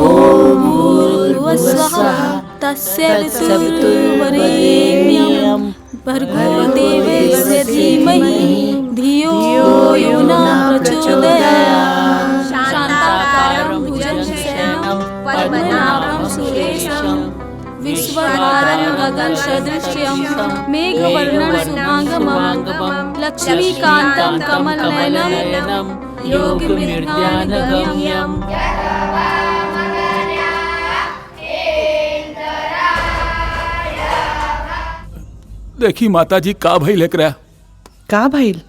ॐ भूर्भुवस्वः तस्य वितुर्वरेण्यं भर्गो देवस्य धीमहि धियो यो न प्रचोदयात्। शान्ताकारं भुजगशयनं पद्मनाभं सुरेशं विश्वभारं गगनसदृशं मेघवर्णं शुभांगमं लक्ष्मीकान्तं कमलनयनं योगिनिर्ध्यानगम्यम्। देखी माताजी का भइल एकरा? का भइल?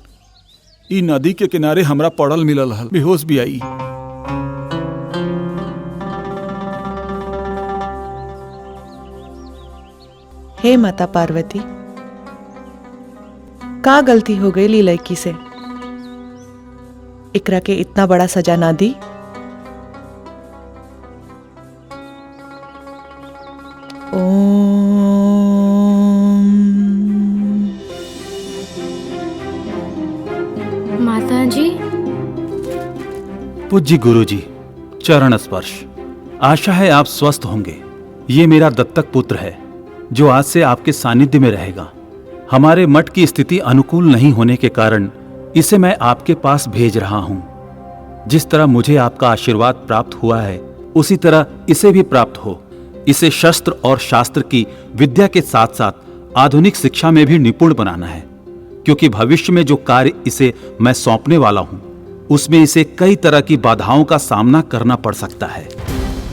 ई नदी के किनारे हमरा पड़ल मिलल हल, बेहोश भी आई। हे माता पार्वती, का गलती हो गई ली लड़की से? इकरा के इतना बड़ा सजा ना दी। माताजी। पूज्य गुरुजी, चरण स्पर्श। आशा है आप स्वस्थ होंगे। ये मेरा दत्तक पुत्र है जो आज से आपके सानिध्य में रहेगा। हमारे मठ की स्थिति अनुकूल नहीं होने के कारण इसे मैं आपके पास भेज रहा हूं। जिस तरह मुझे आपका आशीर्वाद प्राप्त हुआ है उसी तरह इसे भी प्राप्त हो। इसे शस्त्र और शास्त्र की विद्या के साथ साथ आधुनिक शिक्षा में भी निपुण बनाना है, क्योंकि भविष्य में जो कार्य इसे मैं सौंपने वाला हूं उसमें इसे कई तरह की बाधाओं का सामना करना पड़ सकता है।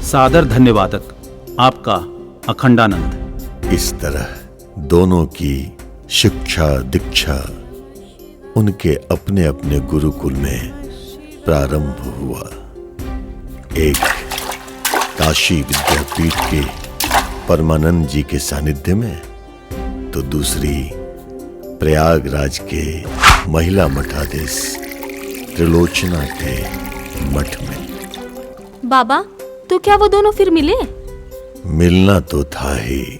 सादर धन्यवादक, आपका अखंडानंद। इस तरह दोनों की शिक्षा दीक्षा उनके अपने अपने गुरुकुल में प्रारंभ हुआ। एक काशी विद्यापीठ के परमानंद जी के सानिध्य में, तो दूसरी प्रयागराज के महिला मठाधीश त्रिलोचना के मठ में। बाबा, तो क्या वो दोनों फिर मिले? मिलना तो था ही,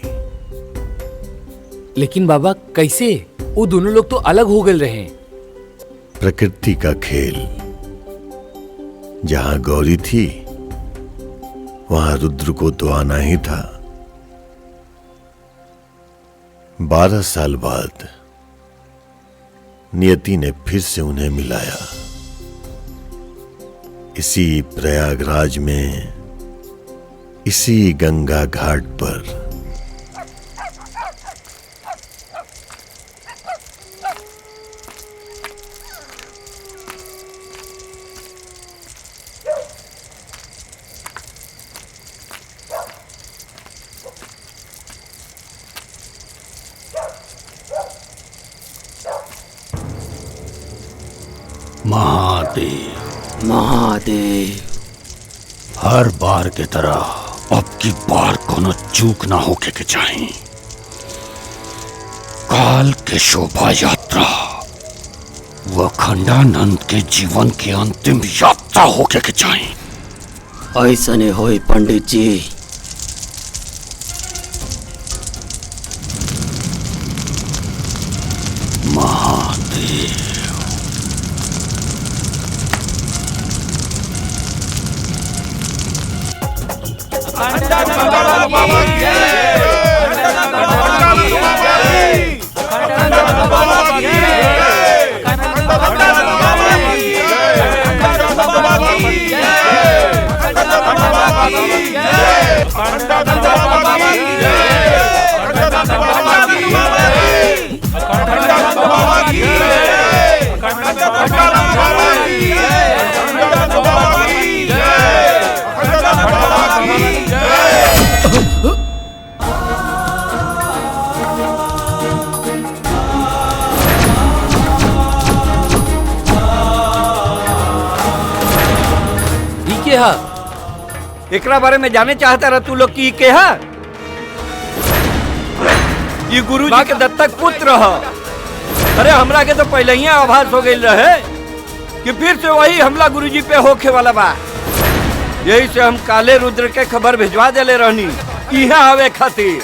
लेकिन बाबा कैसे? वो दोनों लोग तो अलग हो गए रहे। प्रकृति का खेल। जहां गौरी थी वहां रुद्र को तो आना ही था। 12 साल बाद नियति ने फिर से उन्हें मिलाया। इसी प्रयागराज में, इसी गंगा घाट पर। महादेव, महादेव, हर बार के तरह अब की बार कोनो चूक ना होके के चाहिए। काल के शोभा यात्रा व अखंडानंद के जीवन की अंतिम यात्रा होके के चाहिए। ऐसा नहीं होई पंडित जी। महादेव, एकरा बारे में जाने चाहता रहा तू लोग की के है? ये गुरुजी के दत्तक पुत्र है। अरे हमरा के तो पहले ही आभास हो गई रहे कि फिर से वही हमला गुरुजी पे होखे वाला बा। यही से हम काले रुद्र के खबर भिजवा देले रहनी यहाँ आवे खातिर।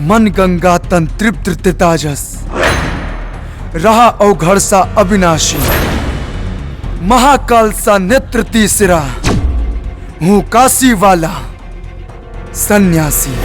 मन गंगा तन तृप्त तेताजस, रहा अवघड़ सा अविनाशी, महाकाल सा नेत्र तीसरा, हूं काशी वाला सन्यासी।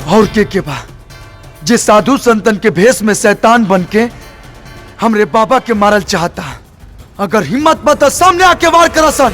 और के बा जे साधु संतन के भेष में शैतान बन के हमरे बाबा के मारल चाहता। अगर हिम्मत बा तो सामने आके वार करा सन।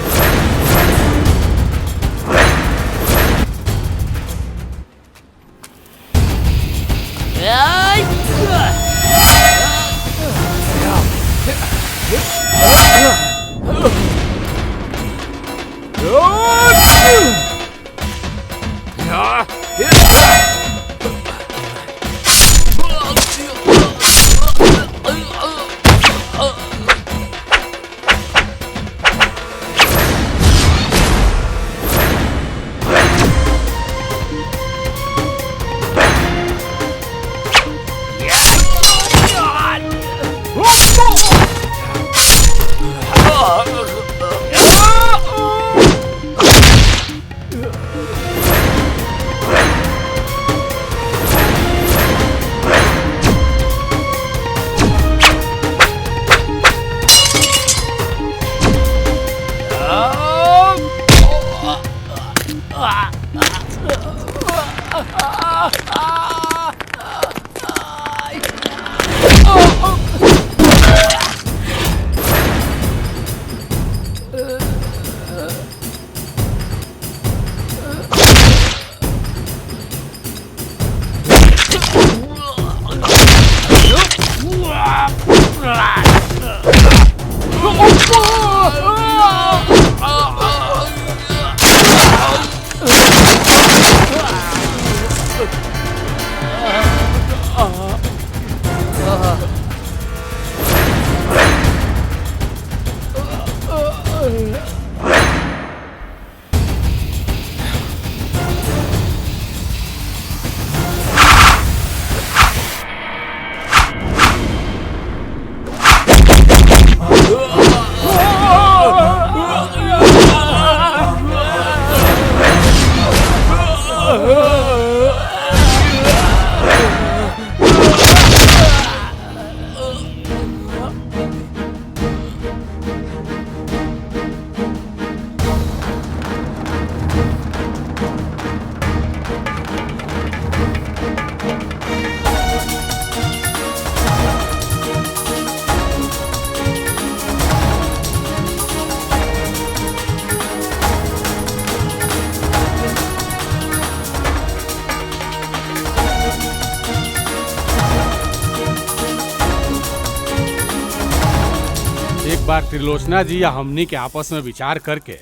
एक बार त्रिलोचना जी या हमनी के आपस में विचार करके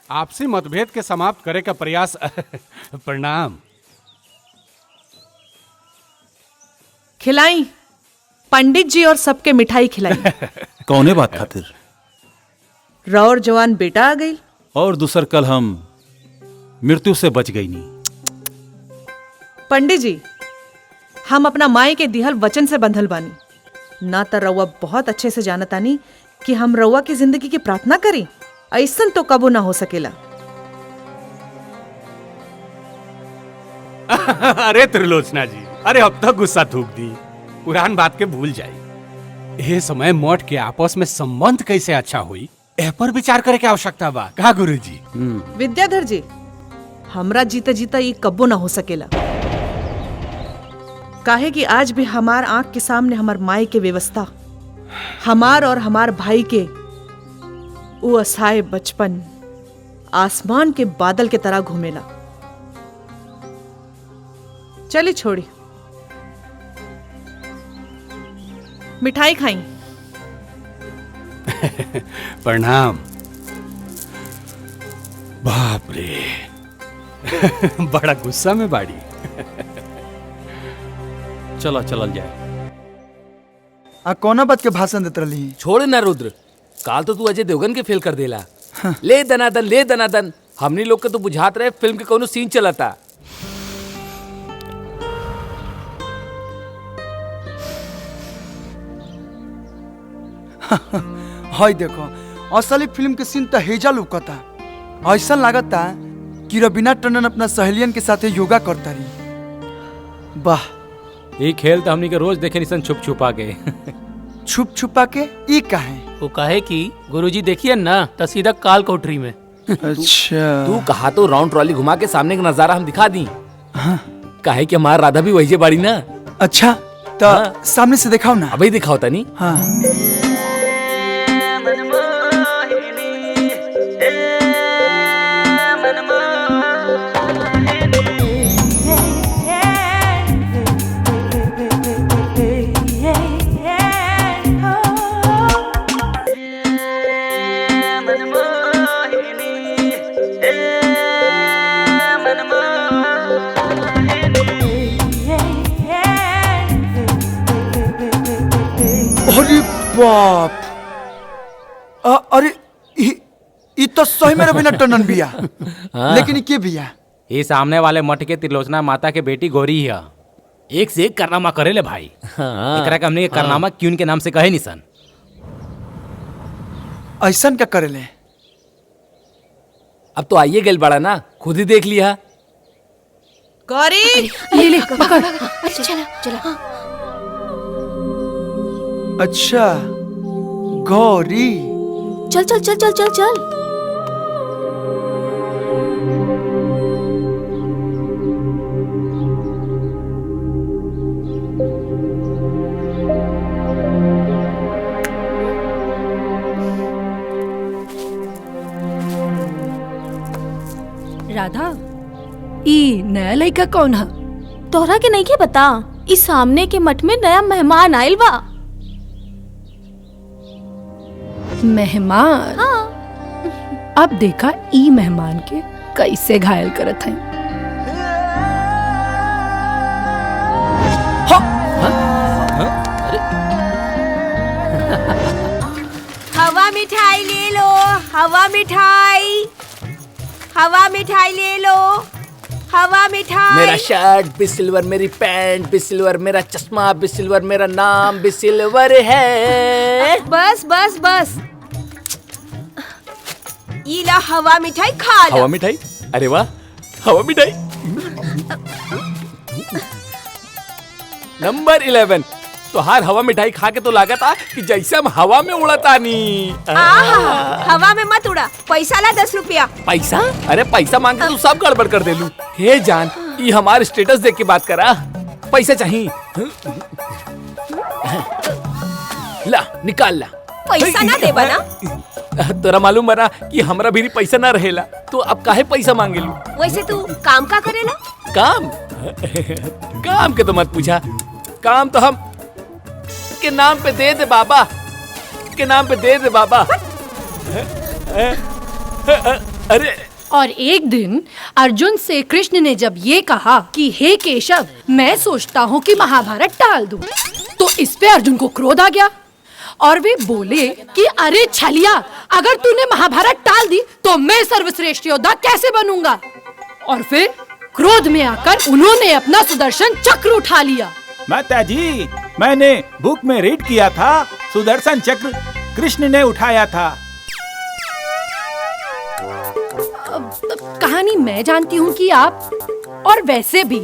आपसी मतभेद के समाप्त करे का प्रयास प्रणाम। खिलाई पंडित जी और सबके मिठाई खिलाई। कौने बात खातिर? रौर जवान बेटा आ गई और दूसर कल हम मृत्यु से बच गई नहीं। पंडित जी, हम अपना माई के दिहल वचन से बंधल बानी। ना तो रउआ बहुत अच्छे से जानतानी कि हम रउआ की जिंदगी की प्रार्थना करी, ऐसन तो कबो ना हो सकेला। अरे त्रिलोचना जी, अरे अब तक गुस्सा थूक दी, पुरान बात के भूल जाई। ये समय मठ के आपस में संबंध कैसे अच्छा हुई ए पर विचार करे के आवश्यकता बा का गुरुजी? विद्याधर जी, हमरा जीता जीता ये कबो ना हो सकेला। काहे कि आज भी हमार आंख के सामने हमार माई के व्यवस्था, हमार और हमार भाई के वो असहाय बचपन आसमान के बादल के तरह घूमेला। चली छोड़ी, मिठाई खाई। प्रणाम। बाप रे बड़ा गुस्सा में बाड़ी। चला चलल जाए। आ कौना बात के भाषण देत रही? छोड़ ना रुद्र, काल तो तू अजय देवगन के फेल कर देला। ले दनादन ले दनादन, हमनी लोग के तो बुझात रहे फिल्म के कोनो सीन चलता। हाय देखो, असली फिल्म के सीन तो हेजा लुकता। ऐसा लागता कि रवीना टंडन अपना सहेलियन के साथ योगा करता रही। वाह, ये खेल तो हमनी के रोज देखे निसन छुप छुपा के। छुप छुपा के ई काहे? वो कहे कि गुरुजी देखिए ना तो सीधा काल कोठरी में। अच्छा, तू कहा तो राउंड ट्रॉली घुमा के सामने का नजारा हम दिखा दी। काहे कि हमारा राधा भी वही बाड़ी ना। अच्छा तो सामने से दिखाओ ना। अभी दिखाओ तनी। हाँ, अरे बाप, अरे ई तो सही में रवीना टंडन बिया। लेकिन के बिया? ये सामने वाले मठ के त्रिलोचना माता के बेटी गौरी है। एक से एक कारनामा करे ले भाई। एकरा के हमने के कारनामा क्यों के नाम से कहे निसन। ऐसन क्या करे ले? अब तो आइए गल बड़ा ना, खुद ही देख लिया। गौरी, ले ले पकड़। चला चला। अच्छा, गौरी। चल चल चल चल चल चल। राधा, ई नया लड़का कौन है? तोहरा के नहीं के पता? इस सामने के मठ में नया मेहमान आयल बा। मेहमान? हाँ। अब देखा ई मेहमान के कैसे घायल करत है। हवा मिठाई ले लो, हवा मिठाई, हवा मिठाई ले लो, हवा मिठाई। मेरा शर्ट भी सिल्वर, मेरी पैंट भी सिल्वर, मेरा चश्मा भी सिल्वर, मेरा नाम भी सिल्वर है। बस बस बस, ये ला हवा मिठाई खा लो। हवा मिठाई? अरे वाह, हवा मिठाई। नंबर 11, तो हर हवा मिठाई खा के तो लागत आ कि जैसे हम हवा में उड़ता नी। हवा में मत उड़ा, पैसा ला 10 रुपया। पैसा? अरे पैसा मांग के तू सब गड़बड़ कर देलू। हे जान, ये हमारे स्टेटस देख के बात करा। पैसा चाहिए? ला निकाल ला। पैसा ना दे बना। तोरा मालूम बना कि हमरा भी पैसा ना रहेला, तो अब काहे पैसा मांगेलू? वैसे तू काम का करेला? काम? काम के तो मत पूछा। काम तो हम के नाम पे दे दे बाबा, के नाम पे दे दे बाबा। अरे, और एक दिन अर्जुन से कृष्ण ने जब ये कहा कि हे केशव, मैं सोचता हूँ कि महाभारत टाल दूं, तो इस पे अर्जुन को क्रोध आ गया और वे बोले कि अरे छलिया, अगर तूने महाभारत टाल दी तो मैं सर्वश्रेष्ठ योद्धा कैसे बनूंगा। और फिर क्रोध में आकर उन्होंने अपना सुदर्शन चक्र उठा लिया। माताजी, मैंने बुक में रीड किया था, सुदर्शन चक्र कृष्ण ने उठाया था। कहानी मैं जानती हूँ कि आप, और वैसे भी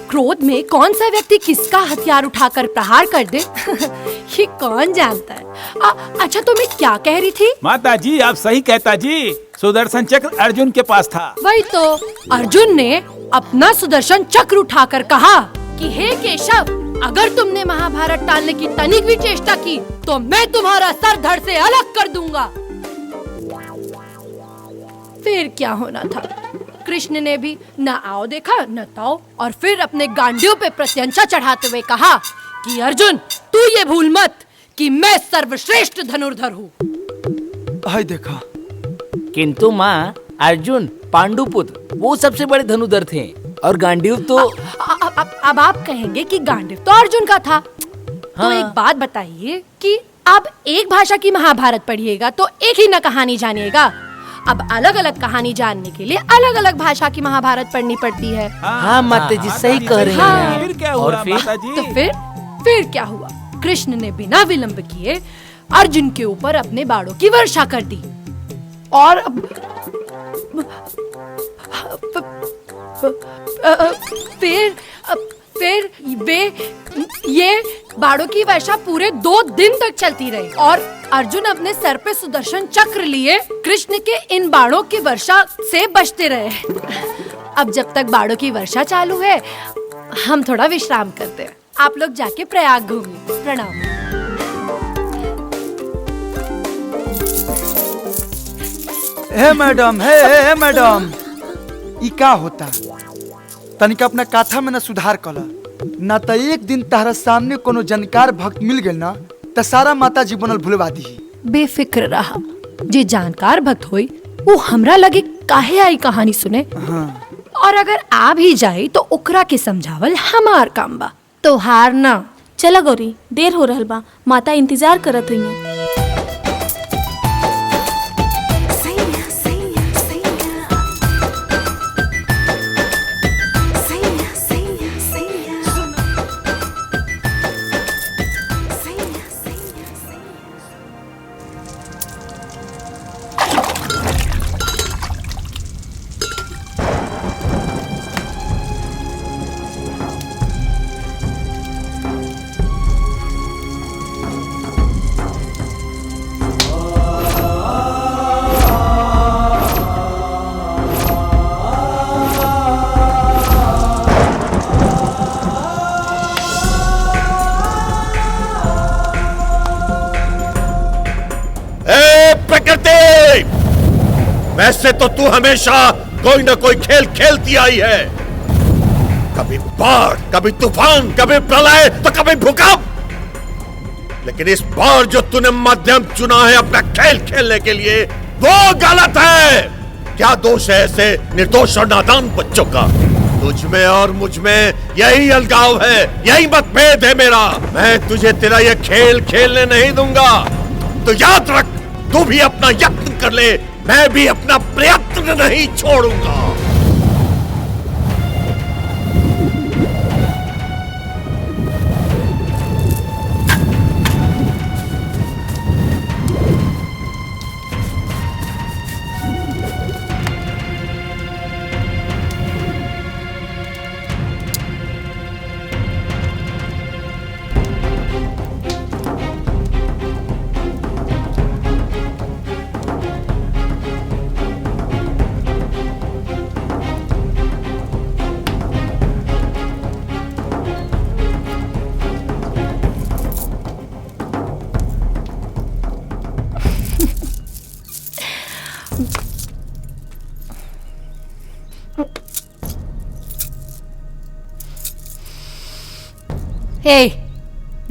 क्रोध में कौन सा व्यक्ति किसका हथियार उठाकर प्रहार कर दे ये कौन जानता है। अच्छा, तो मैं क्या कह रही थी? माताजी, आप सही कहता जी, सुदर्शन चक्र अर्जुन के पास था। वही तो, अर्जुन ने अपना सुदर्शन चक्र उठाकर कहा कि हे केशव, अगर तुमने महाभारत टालने की तनिक भी चेष्टा की तो मैं तुम्हारा सर धड़ से अलग कर दूंगा। फिर क्या होना था? कृष्ण ने भी न आओ देखा न ताओ, और फिर अपने गांडियों पे प्रत्यंचा चढ़ाते हुए कहा कि अर्जुन, तू ये भूल मत कि मैं सर्वश्रेष्ठ धनुर्धर हूँ। हाय देखा। किंतु माँ, अर्जुन पांडुपुत्र वो सबसे बड़े धनुर्धर थे, और गांडीव तो अब आप कहेंगे कि गांडीव तो अर्जुन का था। तो एक बात बताइए कि आप एक भाषा की महाभारत पढ़िएगा तो एक ही न कहानी जानिएगा। अब अलग अलग कहानी जानने के लिए अलग अलग भाषा की महाभारत पढ़नी पड़ती है। हाँ माता जी सही कह रही हैं। फिर क्या और हुआ फिर? माता जी? तो फिर क्या हुआ? कृष्ण ने बिना विलंब किए अर्जुन के ऊपर अपने बाणों की वर्षा कर दी और फिर ये बाणों की वर्षा पूरे 2 दिन तक चलती रही और अर्जुन अपने सर पे सुदर्शन चक्र लिए कृष्ण के इन बाणों की वर्षा से बचते रहे। अब जब तक बाणों की वर्षा चालू है हम थोड़ा विश्राम करते हैं। आप लोग जाके प्रयाग घूमिए। प्रणाम। हे मैडम, हे मैडम, ई का होता? तनिक अपना काथा में न सुधार कला, ना तो एक दिन तारा सामने कोनो जानकार भक्त मिल गए ना तो सारा माता जी बनल भुलवा दी। बेफिक्र रहा, जे जानकार भक्त होई वो हमरा लगे काहे आई कहानी सुने। हाँ। और अगर आ भी जाए तो ओकरा के समझावल हमार काम बा, तो हार ना। चला गौरी, देर हो रहल बा, माता इंतजार करत हुई हैं। वैसे तो तू हमेशा कोई ना कोई खेल खेलती आई है, कभी बाढ़, कभी तूफान, कभी प्रलय तो कभी भूकंप, लेकिन इस बार जो तूने माध्यम चुना है अपना खेल खेलने के लिए वो गलत है। क्या दोष है ऐसे निर्दोष और नादान बच्चों का? तुझ में और मुझ में यही अलगाव है, यही मतभेद है मेरा। मैं तुझे तेरा ये खेल खेलने नहीं दूंगा। तो याद रख, तू भी अपना यत्न कर ले, मैं भी अपना प्रयत्न नहीं छोड़ूंगा।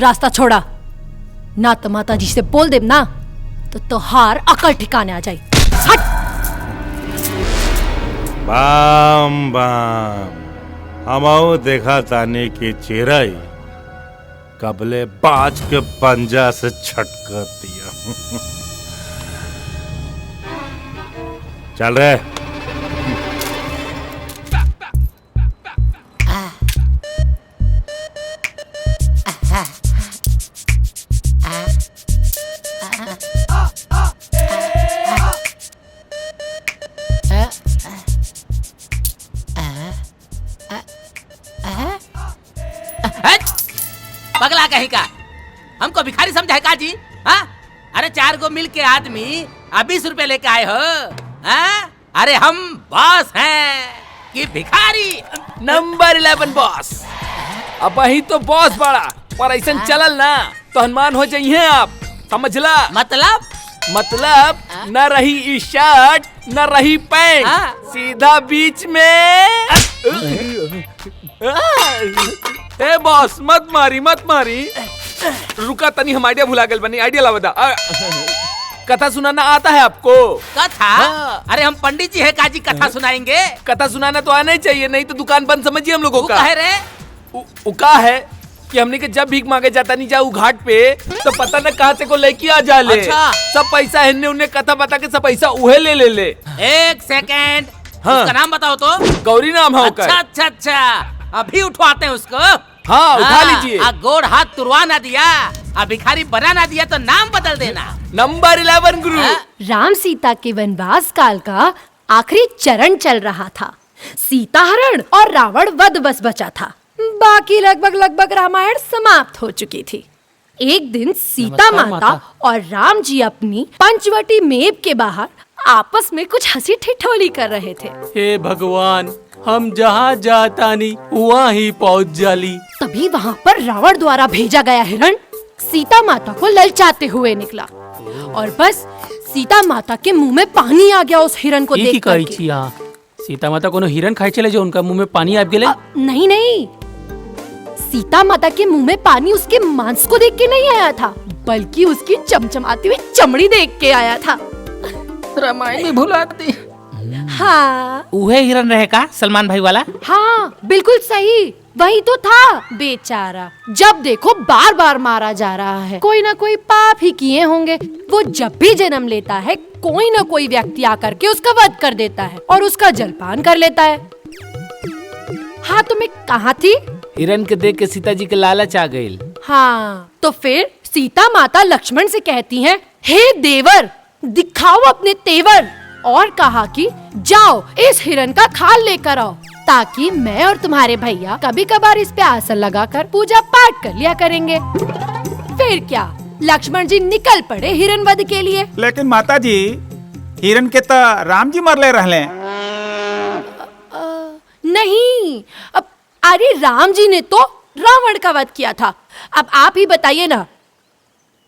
रास्ता छोड़ा, ना तो माता जी से बोल देब ना तो तोहार अकल ठिकाने आ जाए। हट। बाम बाम, हमाओ देखा ताने की चिराई कबले बाज के पंजा से छटका दिया। चल रहे पगला कहीं का हमको भिखारी समझा है का जी? हाँ? अरे 4 गो मिल के आदमी 20 रुपए लेके आए हो। हाँ? अरे हम बॉस हैं कि भिखारी? Number 11 boss. अब वही तो बॉस बड़ा, पर ऐसा चलल ना तो हनुमान हो जाइए आप, समझला? मतलब न रही ई शर्ट न रही पैंट, सीधा बीच में। ए बॉस मत मारी। रुका तनी, हम आइडिया भुला गए बनी। आइडिया ला बता। कथा सुनाना आता है आपको? कथा? अरे हम पंडित जी है काजी कथा सुनाएंगे? कथा सुनाना तो आना ही चाहिए, नहीं तो दुकान बंद समझिए हम लोगों का। कहे रे? उका है कि हमने के जब भीख मांगे जाता नहीं जाऊ घाट पे तो पता न कहाँ से को लेके आ जा ले। अच्छा। सब पैसा हिन्ने उन्हें कथा बता के सब पैसा उहे ले। एक सेकेंड, हाँ। उसका नाम बताओ तो। गौरी नाम है अच्छा अच्छा अच्छा, अभी उठवाते हैं उसको। हाँ उठा लीजिए। गोड़ हाथ तुरवा ना दिया, भिखारी बना ना दिया तो नाम बदल देना। नंबर 11 गुरु। राम सीता के वनवास काल का आखिरी चरण चल रहा था। सीता हरण और रावण वध बस बचा था। बाकी लगभग रामायण समाप्त हो चुकी थी। एक दिन सीता माता और राम जी अपनी पंचवटी मेप के बाहर आपस में कुछ हंसी ठिठोली कर रहे थे। हे भगवान, हम जहाँ जाता नहीं वहाँ ही पहुँच जाली। तभी वहाँ पर रावण द्वारा भेजा गया हिरण सीता माता को ललचाते हुए निकला और बस सीता माता के मुंह में पानी आ गया उस हिरण को देख कर। सीता माता को हिरण खाई चले जो उनका मुंह में पानी आ गए। नहीं, सीता माता के मुंह में पानी उसके मांस को देख के नहीं आया था, बल्कि उसकी चमचमाती हुई चमड़ी देख के आया था। रामायण में भुलाती। हाँ, उहे हिरण रहेगा सलमान भाई वाला। हाँ बिल्कुल सही, वही तो था। बेचारा जब देखो बार बार मारा जा रहा है। कोई ना कोई पाप ही किए होंगे। वो जब भी जन्म लेता है कोई ना कोई व्यक्ति आकर के उसका वध कर देता है और उसका जलपान कर लेता है। हाँ तो मैं कहाँ थी? हिरण के देख के सीता जी के लालच आ गई। हाँ तो फिर सीता माता लक्ष्मण से कहती हैं, हे देवर दिखाओ अपने तेवर, और कहा कि जाओ इस हिरण का खाल लेकर आओ ताकि मैं और तुम्हारे भैया कभी कभार इस पे आसन लगाकर पूजा पाठ कर लिया करेंगे। फिर क्या, लक्ष्मण जी निकल पड़े हिरण वध के लिए। लेकिन माता जी, हिरण के तो राम जी मरले रहले। नहीं, अरे राम जी ने तो रावण का वध किया था। अब आप ही बताइए ना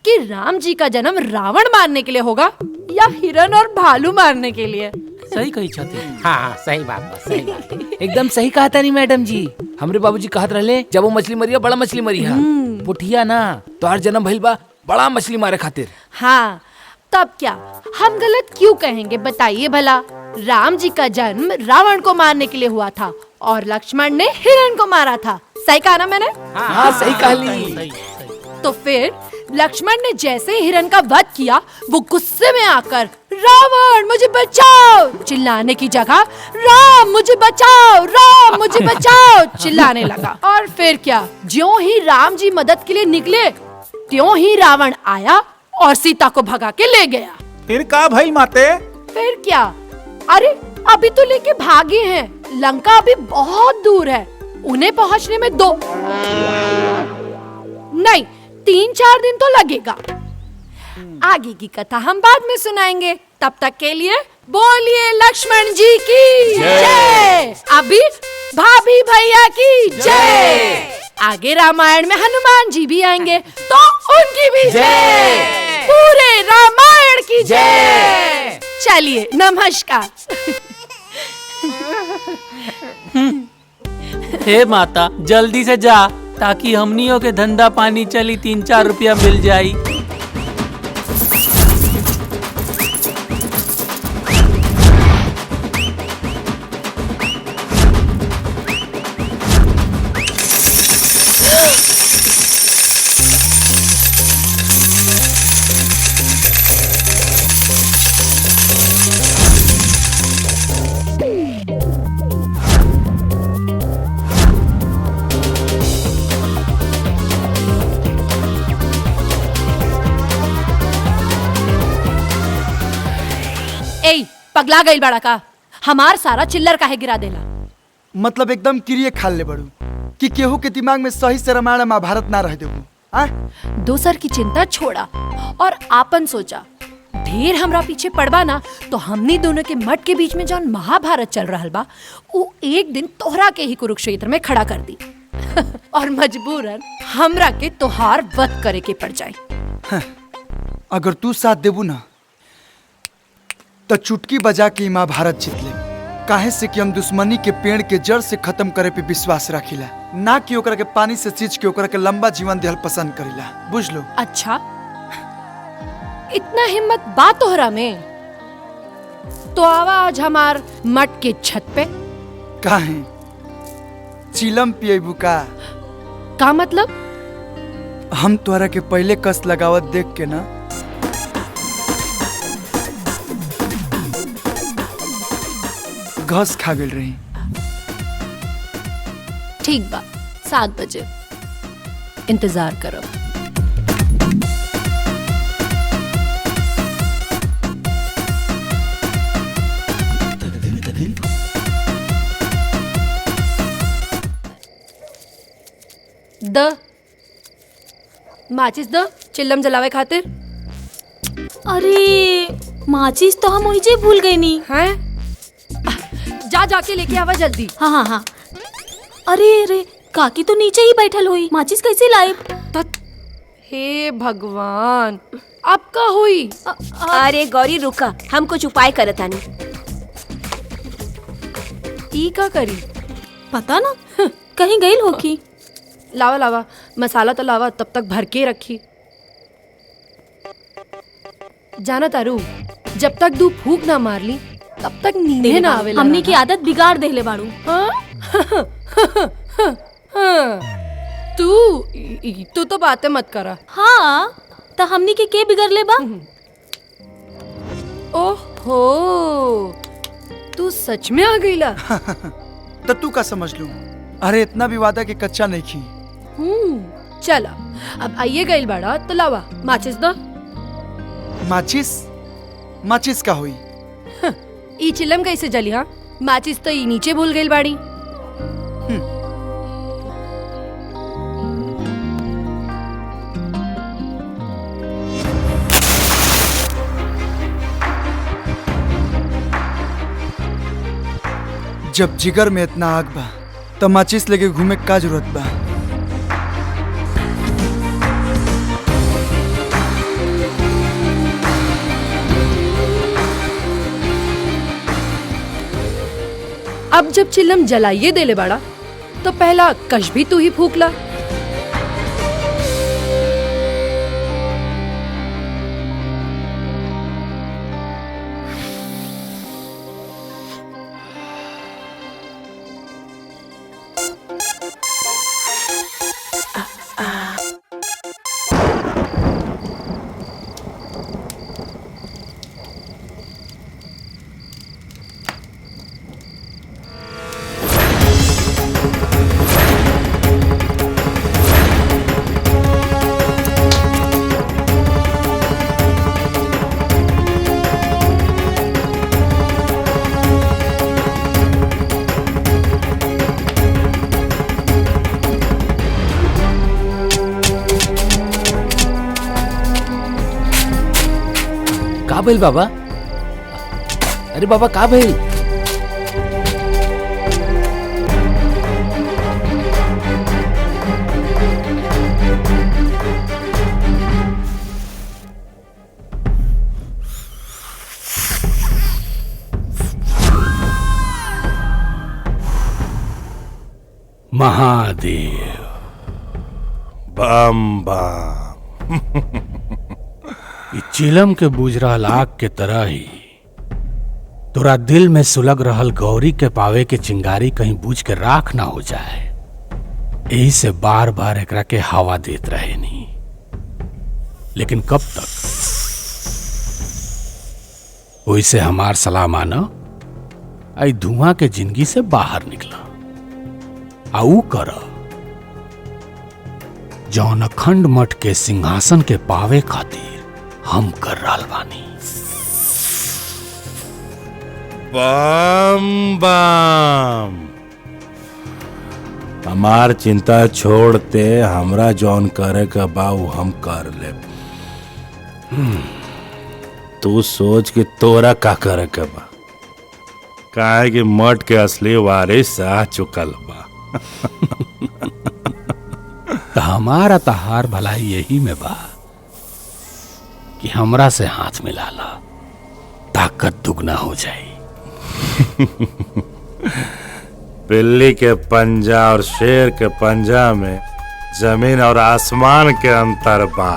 कि राम जी का जन्म रावण मारने के लिए होगा या हिरण और भालू मारने के लिए? सही कही छथी। हाँ सही बात, सही बात। एकदम सही कहा था नहीं मैडम जी। हमरे बाबूजी कहत रहले जब वो मछली मरिया बड़ा मछली मरिया, पुठिया ना तो हर जन्म भइल बा बड़ा मछली मारे खातिर। हाँ तब क्या हम गलत क्यों कहेंगे बताइए भला। राम जी का जन्म रावण को मारने के लिए हुआ था और लक्ष्मण ने हिरण को मारा था। सही कहा ना मैंने? हाँ सही कहा। तो फिर लक्ष्मण ने जैसे ही हिरण का वध किया वो गुस्से में आकर रावण मुझे बचाओ चिल्लाने की जगह राम मुझे बचाओ, राम मुझे बचाओ चिल्लाने लगा। और फिर क्या, ज्यों ही राम जी मदद के लिए निकले त्यों ही रावण आया और सीता को भगा के ले गया। फिर का भाई माते? फिर क्या, अरे अभी तो लेके भागे हैं। लंका अभी बहुत दूर है, उन्हें पहुंचने में 2 नहीं 3-4 दिन तो लगेगा। आगे की कथा हम बाद में सुनाएंगे। तब तक के लिए बोलिए लक्ष्मण जी की जय, अभी भाभी भैया की जय। आगे रामायण में हनुमान जी भी आएंगे तो उनकी भी जय, पूरे रामायण की जय। चलिए नमस्कार। हे माता जल्दी से जा ताकि हमनियों के धंधा पानी चली 3-4 रुपया मिल जाई। पगला गई बड़ा का, हमार सारा चिल्लर काहे गिरा देला। मतलब एकदम क्रिए खाल ले बड़ू कि केहू के दिमाग में सही से रामायण महाभारत ना रह देबू। दोसर की चिंता छोड़ा और आपन सोचा। ढेर हमरा पीछे पड़बा ना तो हमनी दोनों के मठ के बीच में जौन महाभारत चल रहल बा वो एक दिन तोहरा के ही कुरुक्षेत्र में खड़ा कर दी और मजबूरन हमरा के तोहार वध करे के पड़ जाए। अगर तू साथ देबू ना तो चुटकी बजा के महाभारत जीत ले। काहे से कि हम दुश्मनी के पेड़ के जड़ से खत्म करे पे विश्वास रखिला, ना कि ओकरा के पानी से सींच के ओकरा के लंबा जीवन देहल पसंद करिला। बुझ लो। अच्छा इतना हिम्मत बा तोहरा में तो आवा आज हमार मठ के छत पे। काहे चिलम पिएबू का? का मतलब? हम तोहरा के पहले कस लगावत देख के ना घस खा गई रही। ठीक बा, 7 बजे इंतजार करो। द माचिस द चिल्लम जलावे खातिर। अरे माचिस तो हम वही भूल गए नी। हैं? जा जाके लेके आवा जल्दी। हाँ हाँ हाँ। अरे अरे काकी तो नीचे ही बैठल हुई, माचिस कैसे लाए? हे भगवान, अब का हुई? अरे गौरी रुका, हम कुछ उपाय करत आनी। ई का करी? पता ना, कहीं गई होगी। लावा लावा मसाला तो लावा, तब तक भर के रखी। जाना तारू, जब तक दू फूक ना मार ली तब तक नींद ना आवे। हमने की आदत बिगाड़ देले बाड़ू। तू तो बातें मत करा। हाँ तो हमने के बिगड़ ले बा? ओहो, तू सच में आ गईला। तो तू का समझ लू? अरे इतना भी वादा के कच्चा नहीं खी। चला अब आइए गईल बाड़ा तो लावा माचिस दो। माचिस? माचिस का हुई? ई चिलम कैसे जली? हाँ माचिस तो ई नीचे भूल गईल बाड़ी। जब जिगर में इतना आग बा तो माचिस लेके घूमे का जरूरत बा? अब जब चिल्लम जलाइए देले बाड़ा तो पहला कश भी तू ही फूकला। का भइल बाबा? अरे बाबा का भइल? महादेव बम बम। ई चिलम के बुझ रहल आग के तरह ही तोरा दिल में सुलग रहल गौरी के पावे के चिंगारी कहीं बुझ के राख ना हो जाए, यही से बार बार एकरा के हवा देत रहे नहीं। लेकिन कब तक? वैसे हमार सलाह मानो, आई धुआं के जिंदगी से बाहर निकला आऊ कर जौन अखंड मठ के सिंहासन के पावे खातिर हम कर रहल बानी। बम बम। हमार चिंता छोड़ते हमरा जौन करे का बाऊ हम कर ले। तू सोच कि तोरा का करे के बा, काहे कि मठ के असली वारिस आ चुकल बा। तो हमारा तहार भलाई यही में बा कि हमरा से हाथ मिला ला, ताकत दुगना हो जाए। बिल्ली के पंजा और शेर के पंजा में जमीन और आसमान के अंतर बा।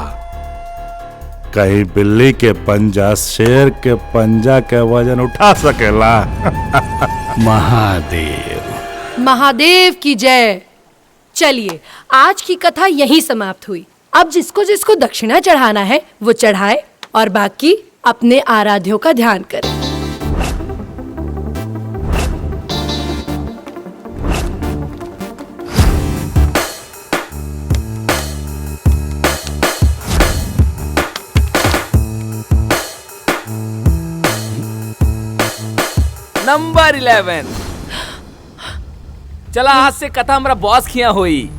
कहीं बिल्ली के पंजा शेर के पंजा के वजन उठा सकेला? महादेव महादेव की जय। चलिए आज की कथा यहीं समाप्त हुई। अब जिसको जिसको दक्षिणा चढ़ाना है वो चढ़ाए और बाकी अपने आराध्यों का ध्यान करे। नंबर 11। चला आज से कथा हमरा बॉस खिया होई।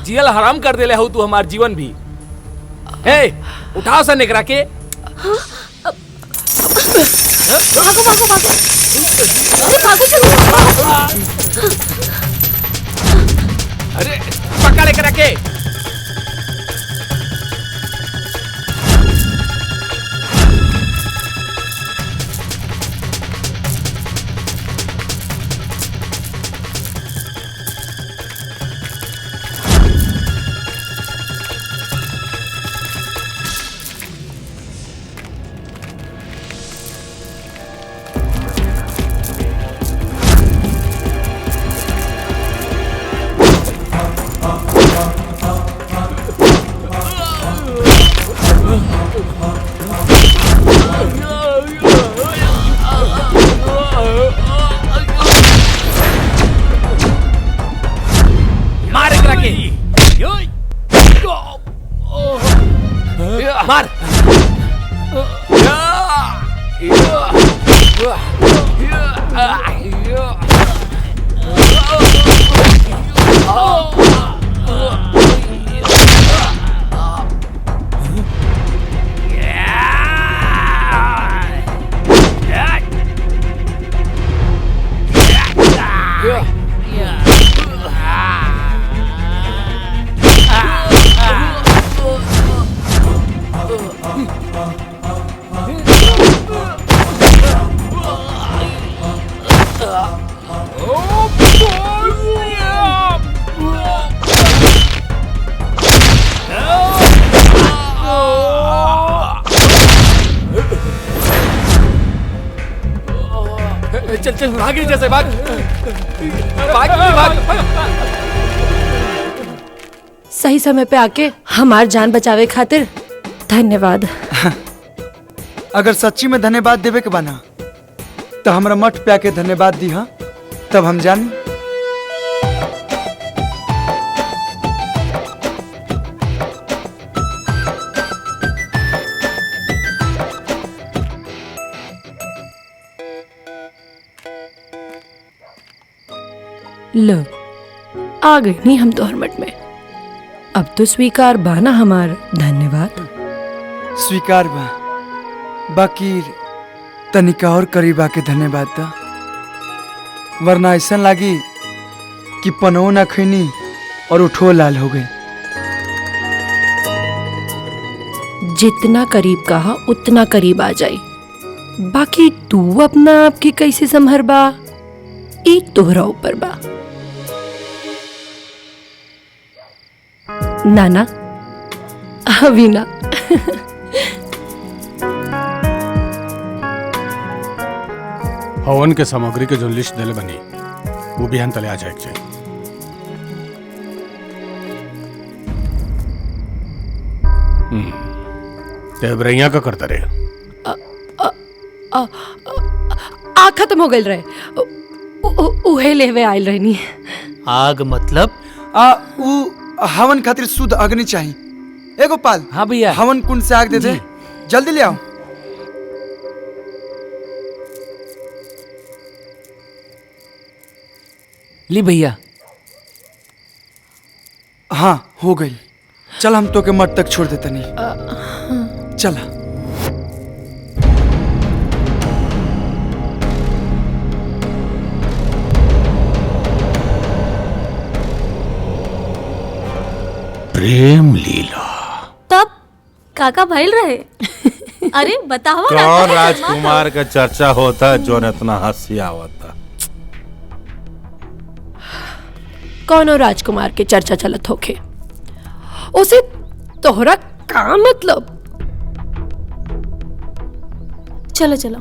जियल हराम कर देले हो तू हमार जीवन भी। हे उठाओ सा निकरा के। भागो भागो भागो। अरे भागो चलो। अरे पकड़ लेकर के। मार। चल चल भागे जैसे भाग भाग भाग। सही समय पे आके हमार जान बचावे खातिर धन्यवाद। अगर सच्ची में धन्यवाद देवे के बना तो हमरा मठ पे आके धन्यवाद दी। हाँ तब हम जानी। लो आ गई नहीं हम तोहर मठ में। अब तो स्वीकार बाना हमार धन्यवाद। स्वीकार बा बाकी तनिका और करीब आके धन्यवाद दा, वरना ऐसा लागी कि पनो ना खैनी और उठो लाल हो गई। जितना करीब कहा उतना करीब आ जाई। बाकी तू अपना आपकी कैसे संभर बा एक तोहरा ऊपर बा। नाना अभी ना। हवन के सामग्री के जो लिस्ट दिले बनी वो भी तले आ जाए। तेबरैया का करता रहे। आ खत्म हो गई रहे। उहे लेवे आयल रहनी। आग मतलब हवन खातिर शुद्ध अग्नि चाहिए। ए गोपाल। हाँ भैया। हवन कुंड से आग दे दे, जल्दी ले आओ। ली भैया। हाँ हो गई। चल हम तो के मठ तक छोड़ देते नहीं। चला। प्रेम लीला तब काका भइल रहे। अरे बताओ ना। कौन राजकुमार का चर्चा होता जो इतना हंसी आवता। कौनो राजकुमार के चर्चा चलत होखे उसे तोहरा का मतलब। चलो चलो।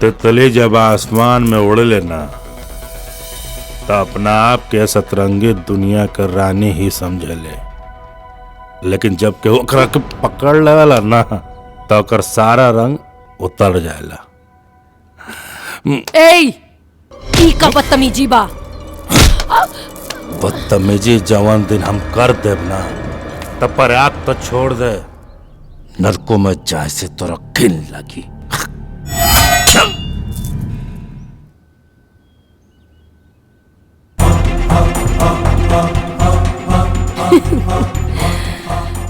तितली जब आसमान में उड़ लेना तो अपना आप के सतरंगी दुनिया के रानी ही समझ ले, लेकिन जब के ओकरा के पकड़ लेवला ना तो ओकर सारा रंग उतर जाएला। ई का बदतमीजी बा। बदतमीजी जवान दिन हम कर देब ना तब पर आग तो छोड़ दे, नरकों में जाए से तोरा घिन लगी।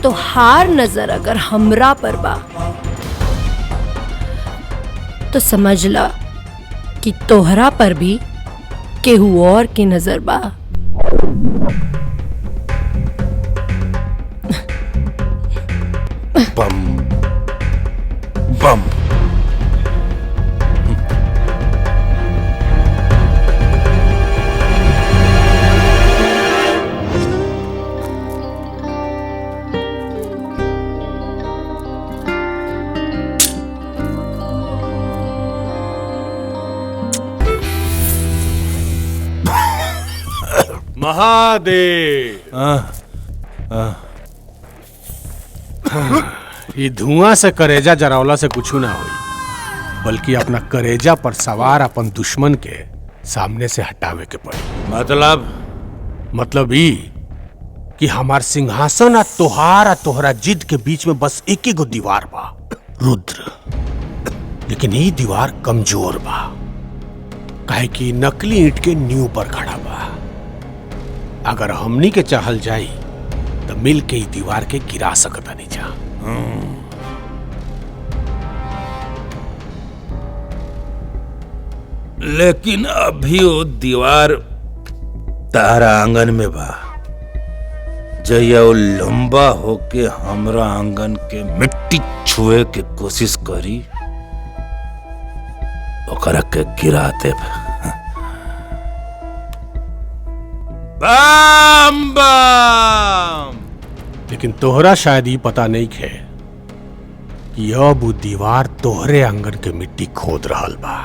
तो हार नजर अगर हमरा पर बा तो समझ ला कि तोहरा पर भी केहू और की नजर बा। बम बम महादेव। ये धुआं से करेजा जरावला से कुछ ना होई, बल्कि अपना करेजा पर सवार अपन दुश्मन के सामने से हटावे के पड़ी। मतलब ई कि हमार सिंहासन आ तोहरा जिद के बीच में बस एक ही गो दीवार बा, रुद्र। लेकिन ये दीवार कमजोर बा, काहे कि नकली ईंट के नींव पर खड़ा बा। अगर हमनी के चाहल जाई तो मिल के ही दीवार के गिरा सकता नहीं जा। लेकिन अभी वो दीवार तारा आंगन में बा, जया वो लंबा होके हमरा आंगन के मिट्टी छुए के कोशिश करी, ओकरा के गिरा देब। बम बम। लेकिन तोहरा शायद ये पता नहीं है कि अब वो दीवार तोहरे आंगन के मिट्टी खोद रहल बा।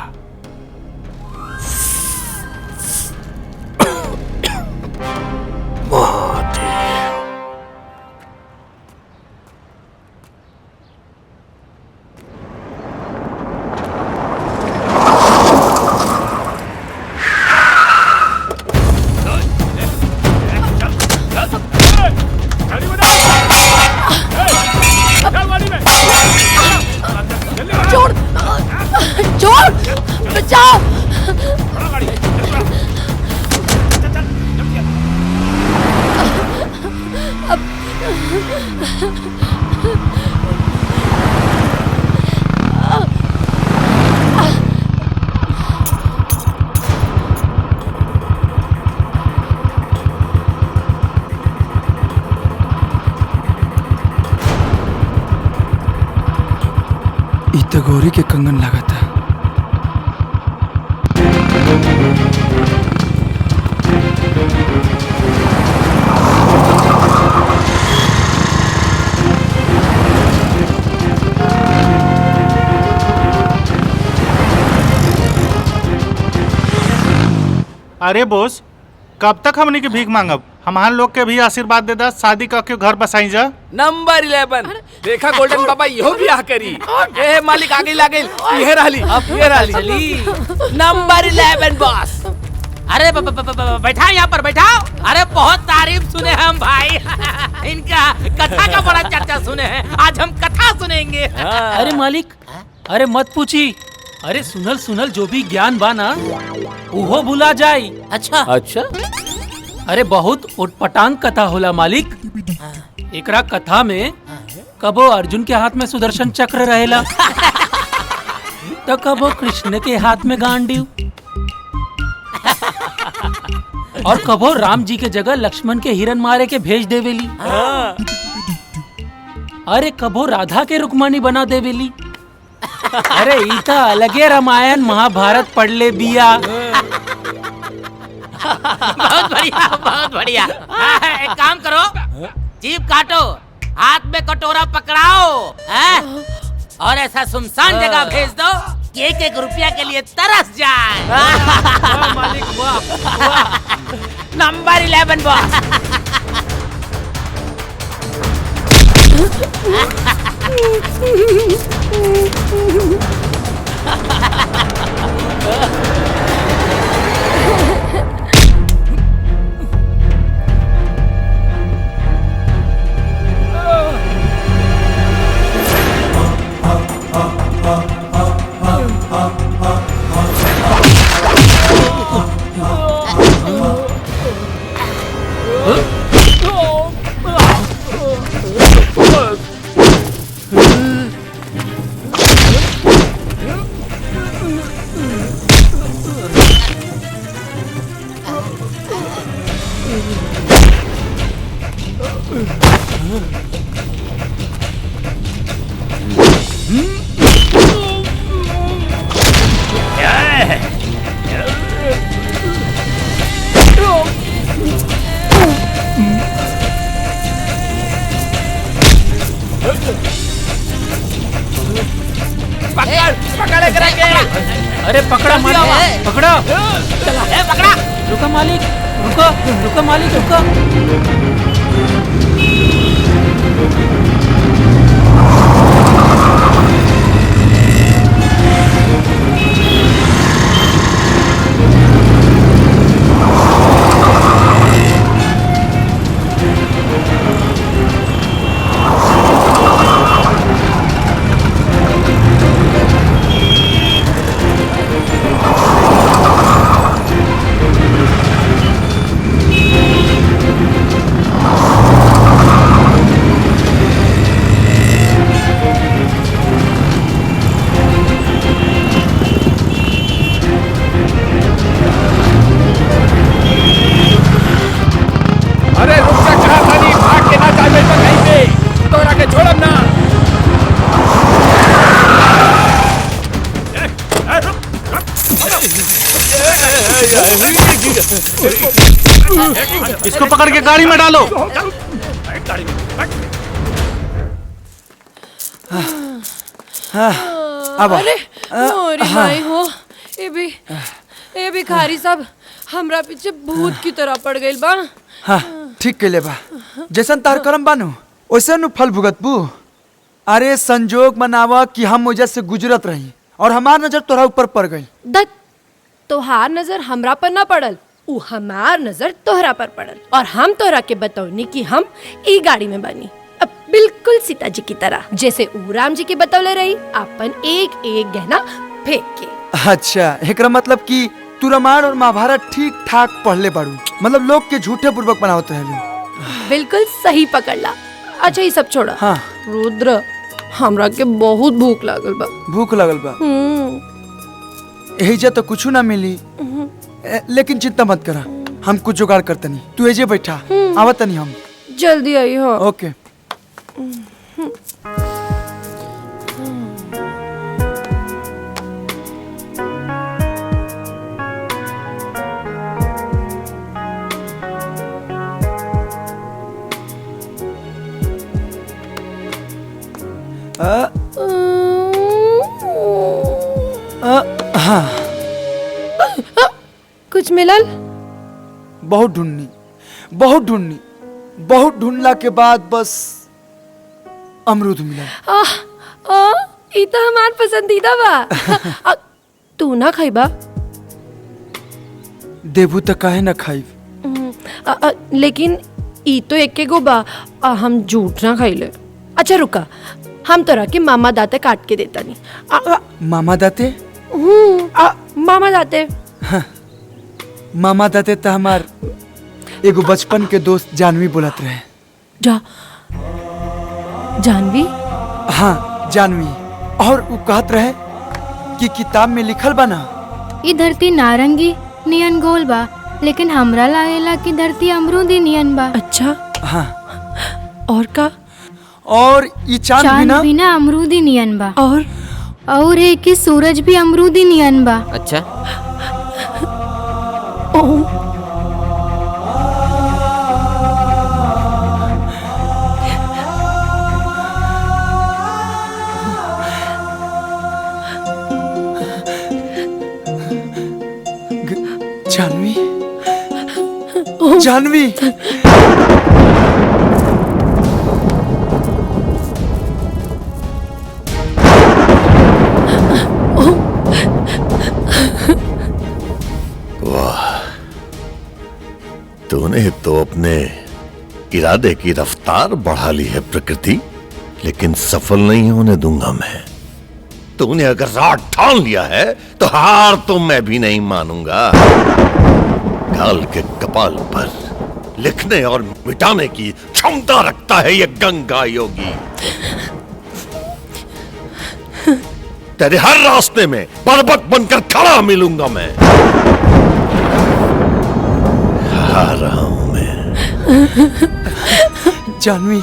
तो गौरी के कंगन लगा था। अरे बोस, कब तक हमनी के भीख मांगब? हमार लोग के भी आशीर्वाद दे दा, शादी करके घर बसाई जा। नंबर 11 देखा गोल्डन बाबा इहो ब्याह करी। ए मालिक आगे लागल, ये रहली, ये रहली। Number 11 boss. अरे बैठाओ यहाँ पर बैठाओ। अरे बहुत तारीफ सुने हम भाई। इनका कथा का बड़ा चर्चा सुने हैं, आज हम कथा सुनेंगे। अरे मालिक, अरे मत पूछी। अरे सुनल जो भी ज्ञान बा ना उहो भुला जाई। अच्छा अच्छा। अरे बहुत उटपटांग कथा होला मालिक। एकरा कथा में कबो अर्जुन के हाथ में सुदर्शन चक्र रहेला तो कबो कृष्ण के हाथ में गांडीव, और कबो राम जी के जगह लक्ष्मण के हिरन मारे के भेज देवेली। अरे कबो राधा के रुक्मानी बना देवेली। अरे इता अलगे रामायण महाभारत पढ़ ले बिया। बहुत बढ़िया, बहुत बढ़िया। एक काम करो, जीभ काटो, हाथ में कटोरा पकड़ाओ और ऐसा सुनसान जगह भेज दो कि एक एक रुपया के लिए तरस जाए। मालिक वाह। Number 11 boss. पकड़ करेंगे। अरे पकड़ा मालिक, पकड़ा। पकड़ा। रुको मालिक, रुको मालिक, रुको। इसको पकड़ के गाड़ी में डालो। अब अरे मोरी माई हो, ए भिखारी सब हमरा पीछे भूत की तरह पड़ गइल बा। हाँ ठीक कैले बा, जैसन तार करम बानू वैसे नु फल भुगतबू। अरे संजोग मनावा कि हम वजह से गुजरत रही और हमार नजर तोरा ऊपर पड़ गई। दत्त तोहार नजर हमरा पर ना पड़ल, उ हमार नजर तोहरा पर पड़ल और हम तोहरा के बतौनी कि हम ई गाड़ी में बनी, अब बिल्कुल सीता जी की तरह, जैसे उ राम जी के बतौले रही अपन एक एक गहना फेंक के। अच्छा एकरा मतलब कि तू रामायण और महाभारत ठीक ठाक पढ़ले बाड़ू, मतलब लोग के झूठे पूर्वक बनावत रहलू। बिल्कुल सही पकड़ला। अच्छा ये सब छोड़ा। हाँ रुद्र हमरा के बहुत भूख लागल बा। भूख लगल बा? एहिजा तो कुछ ना मिली, लेकिन चिंता मत करा, हम कुछ जुगाड़ करतनी। तू एजे बैठा, आवतनी हम। जल्दी आई हो। ओके। हाँ कुछ मिलल? बहुत ढूंढनी, बहुत ढूंढनी, बहुत ढूंढला के बाद बस अमरूद मिला। ई तो हमार पसंदीदा बा। तू ना खाइबा? देबू तो काहे ना खाई। लेकिन ई तो एक गो बा, हम झूठ ना खाइले। अच्छा रुका, हम तोरा के मामा दाते काट के देता नहीं। मामा दाते? मामा दाते। हाँ, मामा दाते तो हमार एगो बचपन के दोस्त जानवी बोलत रहे। जानवी? हाँ जानवी, और वो कहत रहे कि किताब में लिखल बा ना, ई धरती नारंगी नियन गोल बा, लेकिन हमरा लागेला कि धरती अमरूदी नियन बा। अच्छा हाँ। और का? और ये चांद भी ना अमरूदी नियन बा। और है कि सूरज भी अमरूदी नियन बा। अच्छा जानवी वाह, तूने तो अपने इरादे की रफ्तार बढ़ा ली है प्रकृति, लेकिन सफल नहीं होने दूंगा मैं। तूने अगर रात ठान लिया है तो हार तो मैं भी नहीं मानूंगा। काल के कपाल पर लिखने और मिटाने की क्षमता रखता है ये गंगा योगी। तेरे हर रास्ते में पर्वत बनकर खड़ा मिलूंगा मैं। आ रहा हूं मैं। जानवी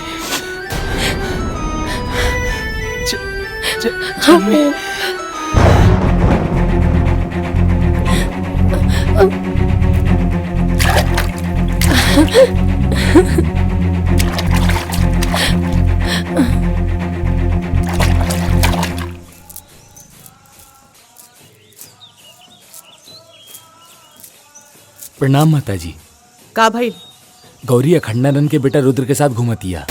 जानवी प्रणाम माताजी। का भाई? गौरी अखंडानंद के बेटा रुद्र के साथ घूमतिया।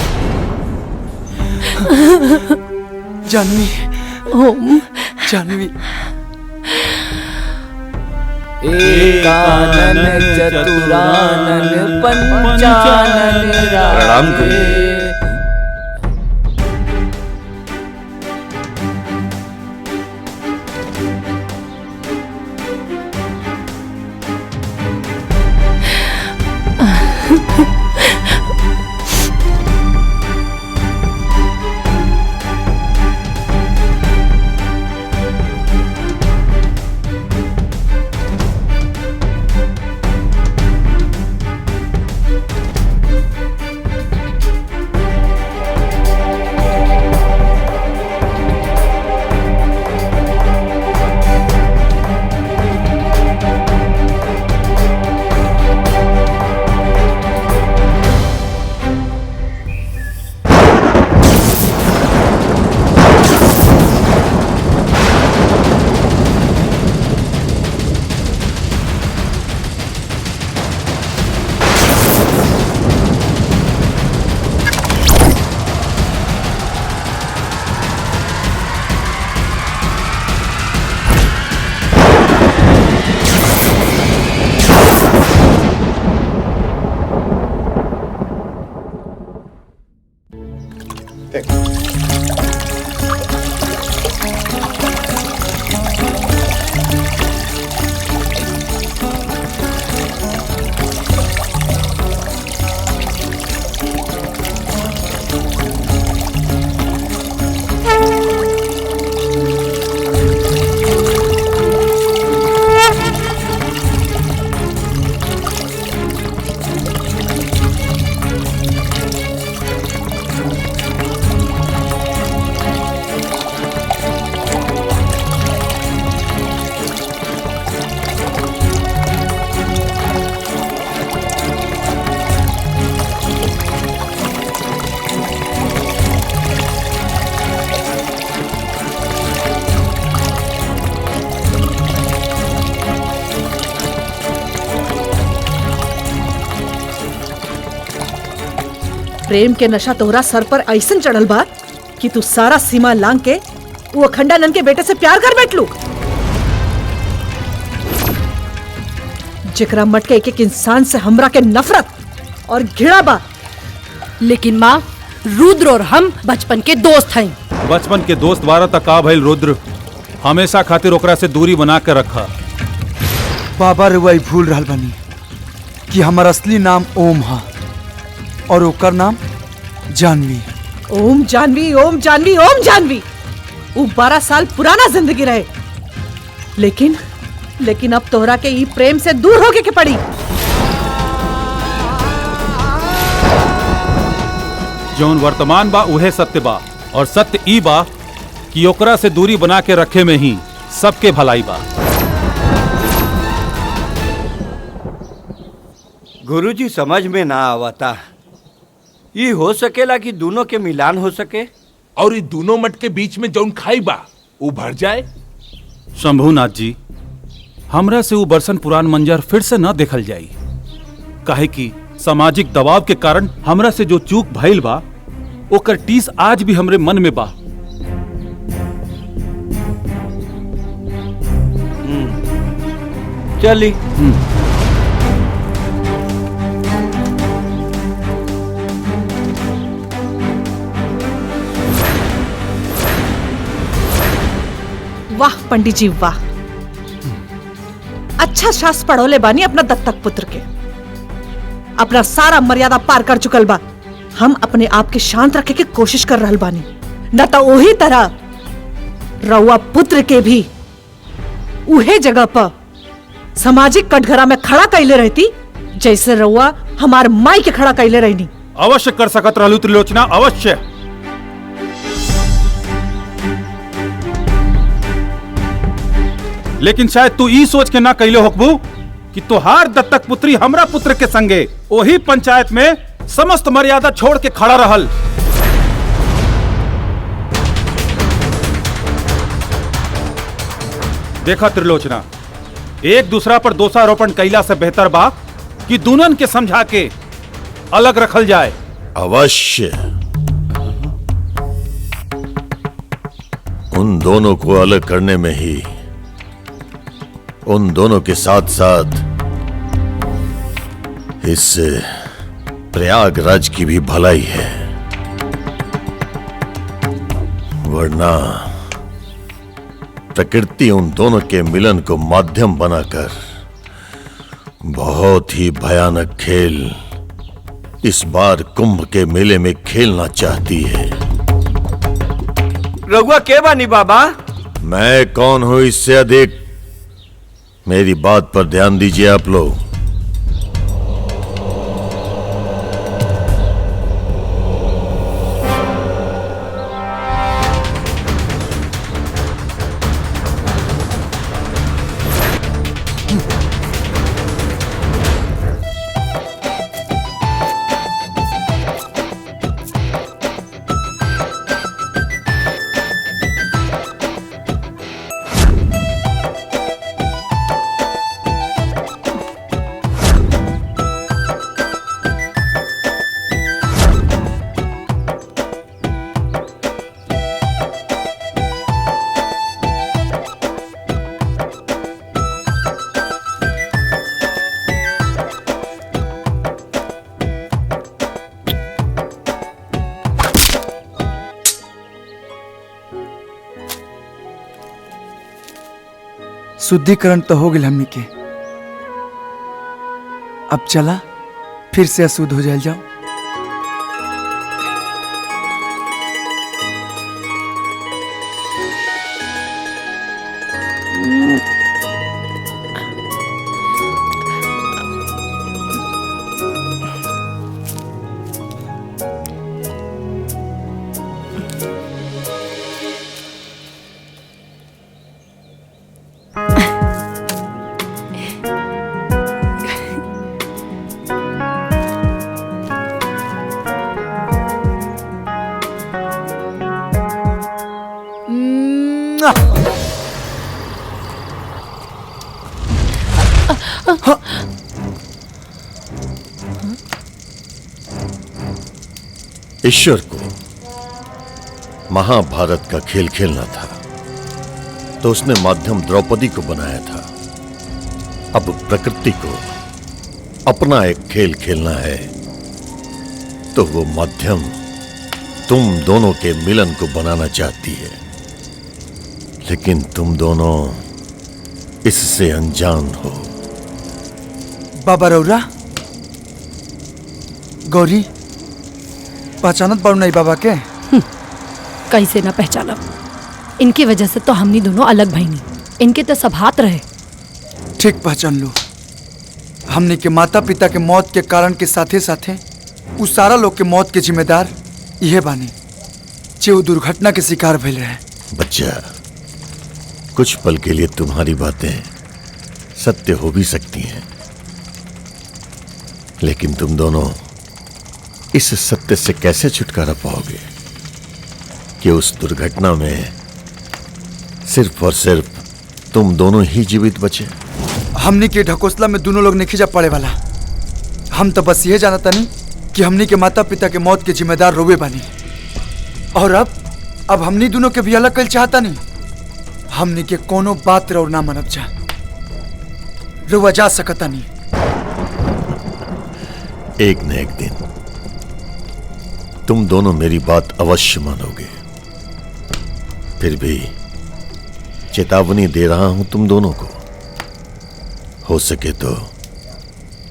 जानवी ओम जानवी एकानन चतुरानन पंचानन प्रणाम गुरु। प्रेम के नशा तोहरा सर पर ऐसन चढ़ल बा कि तू सारा सीमा लांग के वो अखंडानंद के बेटे से प्यार कर बैठलू। जिकरा मट के एक एक इंसान से हमरा के नफरत और घृणा बा। लेकिन माँ, रुद्र और हम बचपन के दोस्त हैं। बचपन के दोस्त वारा तक का भइल रुद्र, हमेशा खातिर ओकरा से दूरी बना के रखा। बाबा रे वही भूल रहल बनी कि हमार असली नाम ओम हा और ओकर नाम जानवी। ओम जानवी, ओम जानवी, ओम जानवी। वो 12 साल पुराना जिंदगी रहे, लेकिन अब तोहरा के ई प्रेम से दूर होके के पड़ी। जौन वर्तमान बा उहे सत्य बा, और सत्य ई बा कि ओकरा से दूरी बना के रखे में ही सबके भलाई बा। गुरुजी समझ में ना आवता, ये हो सकेला कि दोनों के मिलान हो सके और ये दोनों मट के बीच में जौन खाई बा वो भर जाए। शंभुनाथ जी, हमरा से वो बरसन पुरान मंजर फिर से न देखल जाई। काहे कि सामाजिक दबाव के कारण हमरा से जो चूक भइल बा ओकर टीस आज भी हमरे मन में बा। चली। वाह पंडित जी वाह, अच्छा शास्त्र पढ़ोले बानी अपना दत्तक पुत्र के। अपना सारा मर्यादा पार कर चुकल बा। हम अपने आप के शांत रखे के कोशिश कर रहल बानी, न तो वही तरह रउआ पुत्र के भी उहे जगह पर सामाजिक कटघरा में खड़ा कैले रहती जैसे रउआ हमार माई के खड़ा कैले रहनी। अवश्य कर सकत रहलू त्रिलोचना, अवश्य। लेकिन शायद तू ई सोच के ना कैले होकबू कि तोहार दत्तक पुत्री हमरा पुत्र के संगे ओही पंचायत में समस्त मर्यादा छोड़ के खड़ा रहल। देखा त्रिलोचना, एक दूसरा पर दोषारोपण कैला से बेहतर बा कि दुल्हन के समझा के अलग रखल जाए। अवश्य उन दोनों को अलग करने में ही उन दोनों के साथ साथ इस प्रयागराज की भी भलाई है, वरना प्रकृति उन दोनों के मिलन को माध्यम बनाकर बहुत ही भयानक खेल इस बार कुंभ के मेले में खेलना चाहती है। रघुआ के बानी बाबा? मैं कौन हूं इससे अधिक, मेरी बात पर ध्यान दीजिए आप लोग। शुद्धिकरण तो हो गई हमनी के, अब चला फिर से अशुद्ध हो जाए जाओ। ईश्वर को महाभारत का खेल खेलना था तो उसने माध्यम द्रौपदी को बनाया था। अब प्रकृति को अपना एक खेल खेलना है तो वो माध्यम तुम दोनों के मिलन को बनाना चाहती है, लेकिन तुम दोनों इससे अनजान हो। बाबा रौरा गौरी पहचानत बारू नहीं बाबा के? कैसे ना पहचानब, इनकी वजह से तो हमनी दोनों अलग भईनी, इनके तो सब हाथ रहे। ठीक पहचान लो, हमने के माता पिता के मौत के कारण के साथे साथे उस सारा लोग के मौत के जिम्मेदार यह बानी जे वो दुर्घटना के शिकार भइल रहे। बच्चा, कुछ पल के लिए तुम्हारी बातें सत्य हो भी सकती हैं, लेकिन तुम दोनों इस सत्य से कैसे छुटकारा पाओगे कि उस दुर्घटना में सिर्फ और सिर्फ तुम दोनों ही जीवित बचे। हमने के ढकोसला में दोनों लोग नहीं खिंचा पड़े वाला, हम तो बस ये जानता नहीं कि हमनी के माता पिता के मौत के जिम्मेदार रोवे बानी। और अब हमनी दोनों के भी अलग कर चाहता नहीं। हमनी के कोनो बात रो ना मनब जा, रुआ जा सकता नहीं। एक न एक दिन तुम दोनों मेरी बात अवश्य मानोगे। फिर भी चेतावनी दे रहा हूं तुम दोनों को, हो सके तो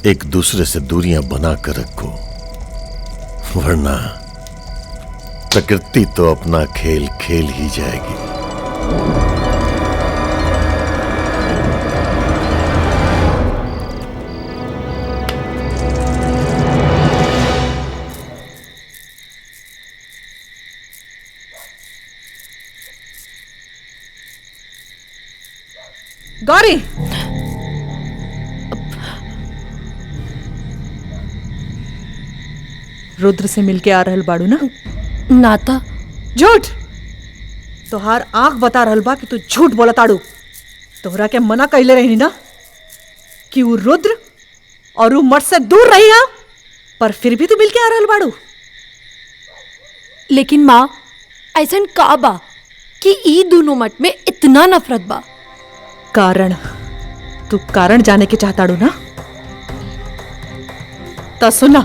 एक दूसरे से दूरियां बनाकर रखो, वरना प्रकृति तो अपना खेल खेल ही जाएगी। गौरी, रुद्र से मिलके आ रहल बाड़ू ना? नाता झूठ। तोहार आंख बता रहल बा कि तू झूठ बोलत आड़ू। तोहरा के मना कइले रही ना कि वो रुद्र और वो मठ से दूर रही हा, पर फिर भी तू मिलके आ रहल बाड़ू। लेकिन माँ, ऐसन का बा कि ई दोनों मठ में इतना नफरत बा? कारण? तू कारण जाने के चाहताड़ू ना? तो सुना,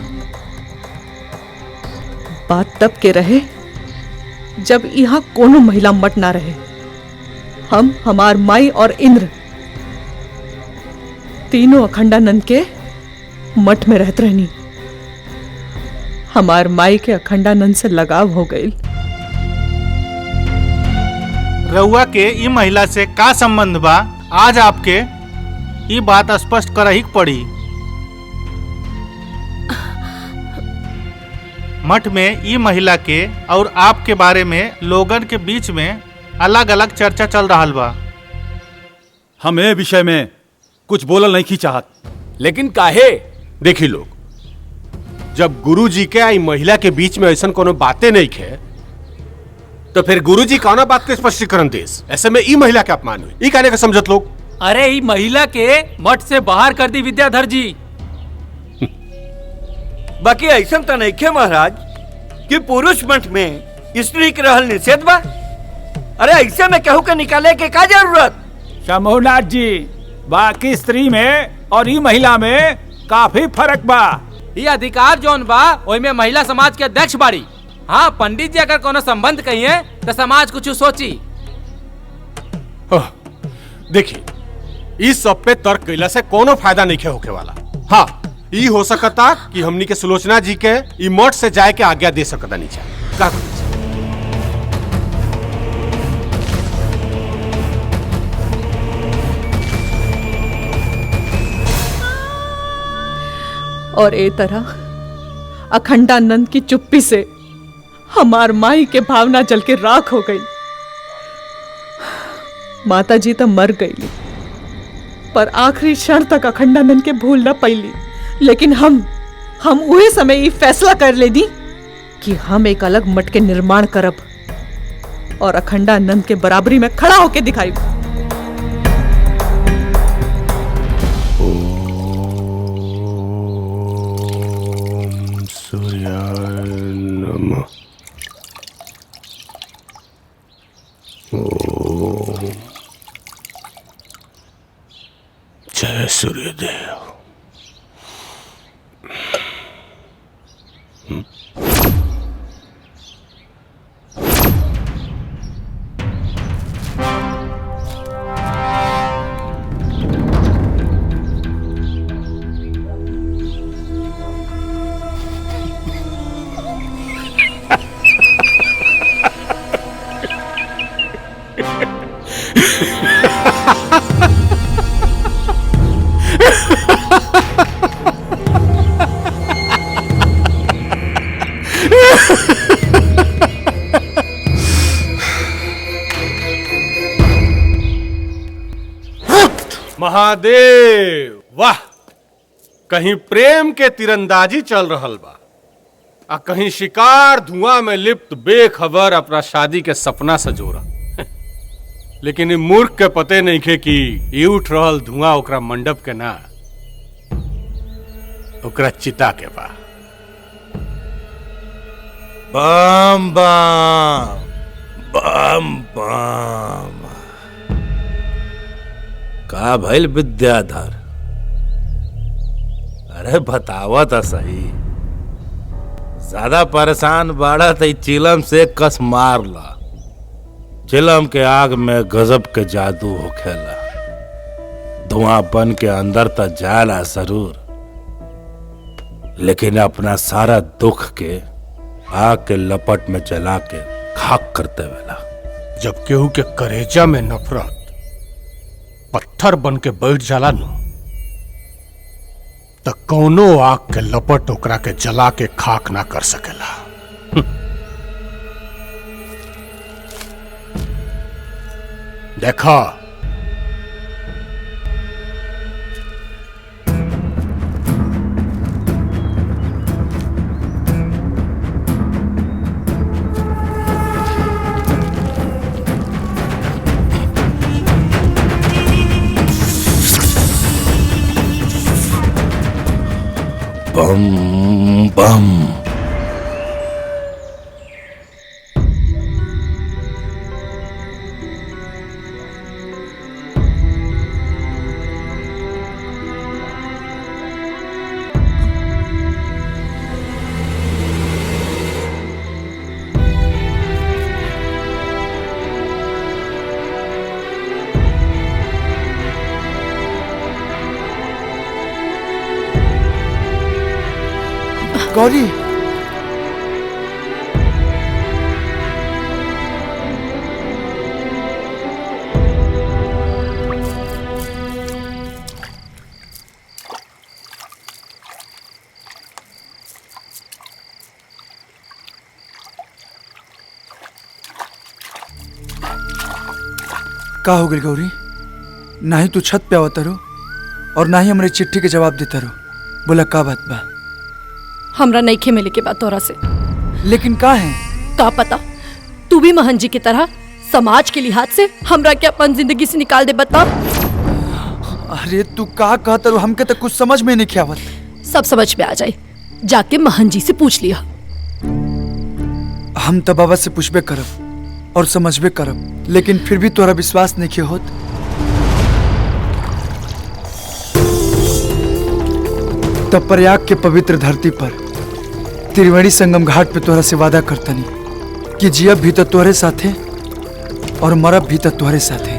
बात तब के रहे जब यहाँ कोनो महिला मठ ना रहे। हम, हमार माई और इंद्र तीनों अखंडानंद के मठ में रहत रहनी। हमार माई के अखंडानंद से लगाव हो गई। रउआ के ई महिला से का संबंध बा? आज आपके ये बात स्पष्ट करही पड़ी। मठ में ई महिला के और आपके बारे में लोगन के बीच में अलग अलग चर्चा चल रहा बा। हम ए विषय में कुछ बोलल नहीं की चाहत। लेकिन काहे? देखी लोग, जब गुरुजी के आई महिला के बीच में ऐसा कोनो बातें नहीं खे, तो फिर गुरुजी कौना बात के स्पष्टीकरण देस? ऐसे में ई महिला के अपमान हुई, ई कहने का समझत लोग। अरे ई महिला के मठ से बाहर कर दी विद्याधर जी। बाकी ऐसा तो नहीं खे महाराज कि पुरुष मठ में स्त्री के रहल निषेध बा। अरे ऐसे में कहू के निकाले के का जरूरत? शंभुनाथ जी, बाकी स्त्री में और ई महिला में काफी फर्क बा। ये अधिकार जोन बा ओई में महिला समाज के अध्यक्ष बाड़ी। हाँ, पंडित जी अगर कोनो संबंध कहिए तो समाज कुछ सोची। देखिए, इस सब पे तर्क कैला से कोनो फायदा नहीं होके वाला। हाँ, ई हो सकता कि हमनी के सुलोचना जी के ई मठ से जाए के आज्ञा दे सकता नीचे का? और ए तरह अखंडानंद की चुप्पी से हमार माई के भावना जल के राख हो गई। माता जी तो मर गई, पर आखिरी क्षण तक अखंडानंद के भूल न पैली। लेकिन हम उहे समय ये फैसला कर ले दी कि हम एक अलग मठ के निर्माण करब और अखंडानंद के बराबरी में खड़ा होके दिखाई। ओम सूर्याय नमः। ओम जय सूर्यदेव। महादेव, वाह! कहीं प्रेम के तीरंदाजी चल रहल बा, आ कहीं शिकार धुआं में लिप्त बेखबर अपना शादी के सपना सजोरा। लेकिन मूर्ख के पते नहीं खे कि ये उठ रहल धुआं ओकरा मंडप के ना, ओकरा चिता के बा। बम बम बम बम। का भइल विद्याधर? अरे बतावा तो सही। ज्यादा परेशान बाड़ा तो चिलम से कस मार ला। चिलम के आग में गजब के जादू होखेला। धुआं बन के अंदर तो जाला जरूर, लेकिन अपना सारा दुख के आग के लपट में जला के खाक करते वेला। जब केहू के करेजा में नफरत पत्थर बन के बैठ जाला नु, त कौनो आग के लपट ओकरा के जला के खाक ना कर सकेला। देखा, बम बम। गौरी, का हो गई गौरी? ना ही तू छत पे आवता रो और ना ही हमारी चिट्ठी के जवाब देता रो। बोला का बात बा? हमरा नईखे मिले के बाद तोरा से। लेकिन का है? का पता, तू भी महन जी की तरह समाज के लिहाज से हमरा के अपन जिंदगी से निकाल दे। बता। अरे तू का कहता रो? हमके तो कुछ समझ में नहीं आवत। सब समझ में आ जाए, जाके महन जी से पूछ लिया। हम तो बाबा से पूछबे करब और समझबे करब, लेकिन फिर भी तोरा विश्वास नहीं होत। तब प्रयाग के पवित्र धरती पर त्रिवेणी संगम घाट पे तोरा से वादा करतनी कि जियब भी तो तोहरे साथे और मरब भी तो तोहरे साथे।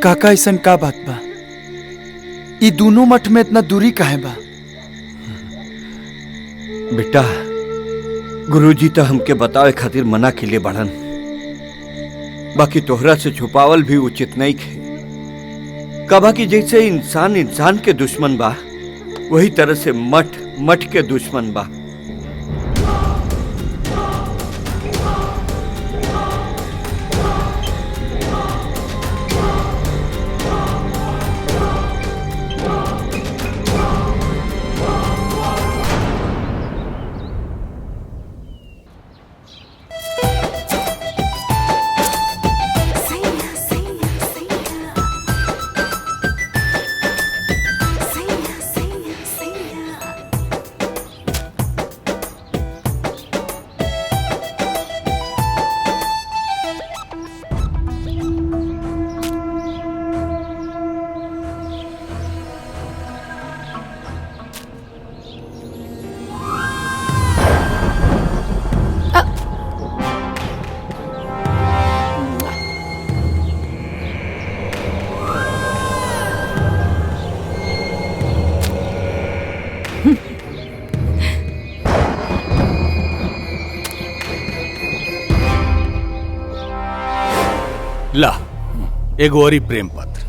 काका ऐसन का बात बा? ई दोनों मठ में इतना दूरी काहे बा? बेटा, गुरुजी तो हमके बतावे खातिर मना के लिए बढ़न, बाकी तोहरा से छुपावल भी उचित नहीं खे। कबा की जैसे इंसान इंसान के दुश्मन बा, वही तरह से मठ मठ के दुश्मन बा। ला, एगो और प्रेम पत्र।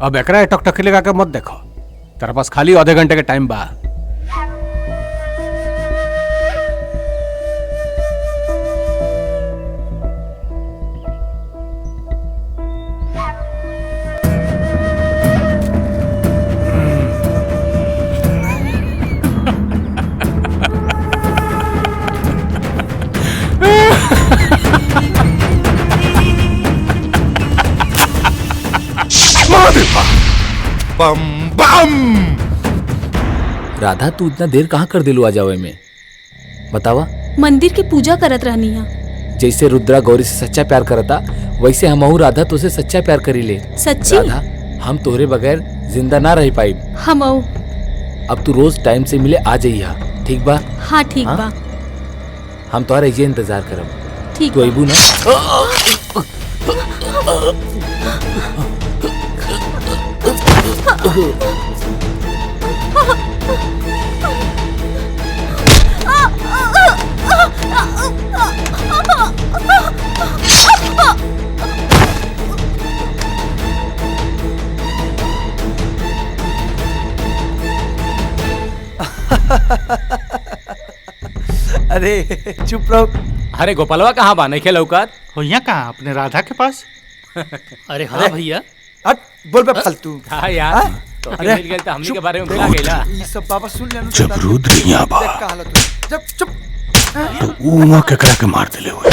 अब एकरा टकटकी लगा के मत देखो, तेरे पास खाली आधे घंटे के टाइम बा। बम बम। राधा तू इतना देर कहाँ कर दिलू आ जावे में बतावा। मंदिर की पूजा करत रहनी है। जैसे रुद्रा गौरी से सच्चा प्यार करता वैसे हमहू राधा तुझसे सच्चा प्यार करी ले। सच्ची? राधा हम तोहरे बगैर जिंदा ना रह पाई। हम अब तू रोज टाइम से मिले आ जाइया ठीक बा? हाँ ठीक बा। हम तोहरा ये इंतजार करब। ठीक तो अबू ना। अरे चुप रहो। अरे गोपालवा कहाँ बा नहीं लौकत? हो यहाँ कहाँ अपने राधा के पास? अरे हाँ भैया। हट बोल बे फालतू। हाँ यार तो मिल गए तो हमनी के बारे में भुला गइला। ये सब बाबा सुन लेना। जब रुद्र यहाँ बा जब चुप तो ऊमा केकरा के मार दिले हुए।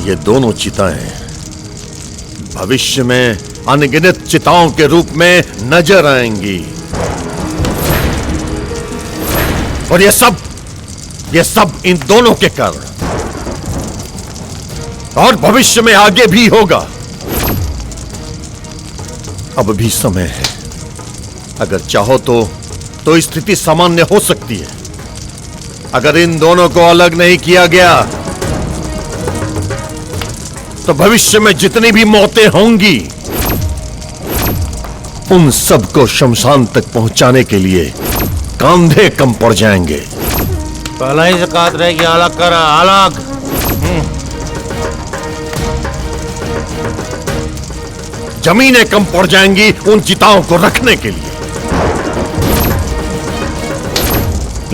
ये दोनों चिताएं भविष्य में अनगिनत चिताओं के रूप में नजर आएंगी और ये सब इन दोनों के कारण और भविष्य में आगे भी होगा। अब भी समय है, अगर चाहो तो स्थिति सामान्य हो सकती है। अगर इन दोनों को अलग नहीं किया गया तो भविष्य में जितनी भी मौतें होंगी उन सबको शमशान तक पहुंचाने के लिए कंधे कम पड़ जाएंगे। पहला ही से कहत रहे कि अलग करा अलग। जमीनें कम पड़ जाएंगी उन चिताओं को रखने के लिए।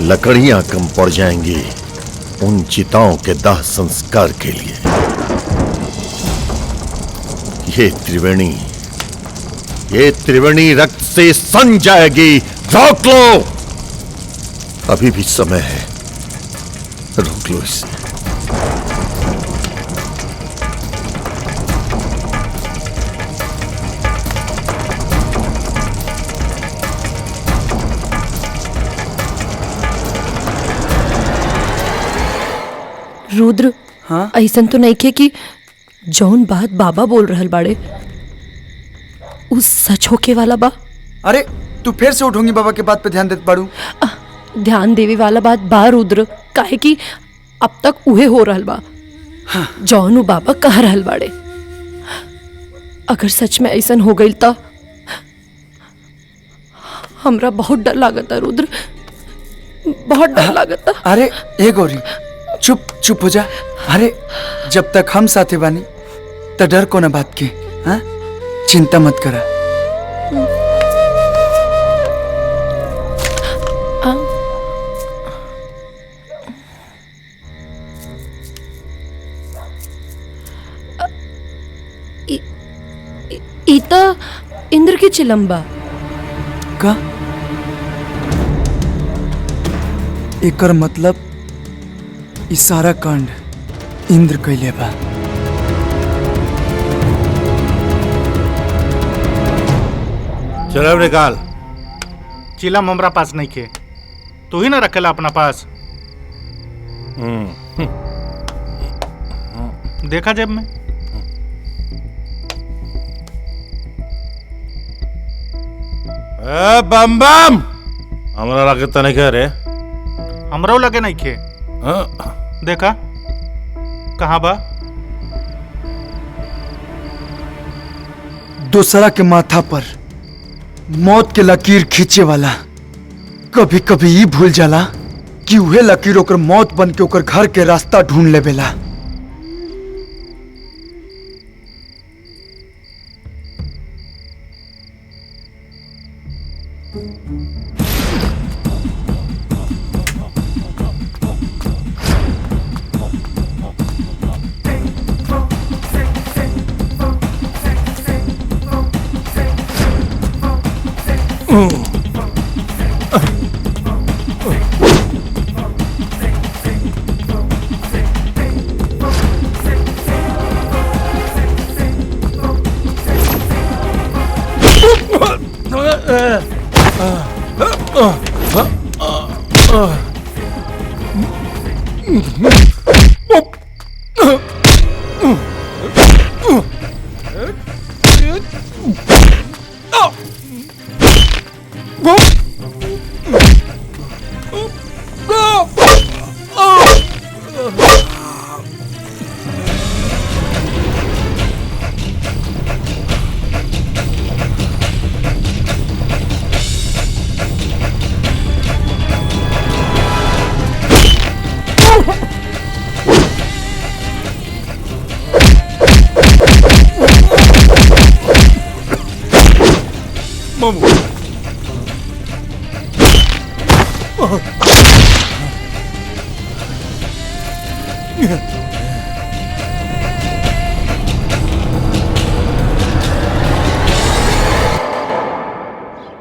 लकड़ियां कम पड़ जाएंगी उन चिताओं के दाह संस्कार के लिए। ये त्रिवेणी रक्त से सन जाएगी। रोक लो, अभी भी समय है, रोक लो इसे। रुद्र हाँ? ऐसन तो नहीं खे कि जौन बात बाबा बोल रहल बाड़े उस सच होके वाला बा। अरे तू फिर से उठूंगी बाबा के बात पे ध्यान देते बाड़ू। ध्यान देवे वाला बात बा रुद्र, काहे कि अब तक उहे हो रहल बा जौन उ बाबा कह रहल बाड़े। अगर सच में ऐसन हो गई तो हमरा बहुत डर लागता रुद्र, बहुत डर लागता। अरे ए गौरी चुप चुप हो जा। अरे जब तक हम साथे बानी तो डर को ना बात के। हाँ चिंता मत करा। इता इंद्र की चिलम्बा का एकर मतलब ई सारा कांड इंद्र कैले बा। चलो निकाल। चिलम हमरा पास नहीं खे, तू ही ना रखेला अपना पास। देखा जेब में। बम बम हमरा लगे तो नहीं कह रे। हमरो लगे नहीं खे। देखा कहाँ बा? दूसरा के माथा पर मौत के लकीर खींचे वाला कभी कभी ये भूल जाला कि उहे लकीर ओकर मौत बन के ओकर घर के रास्ता ढूंढ लेवेला।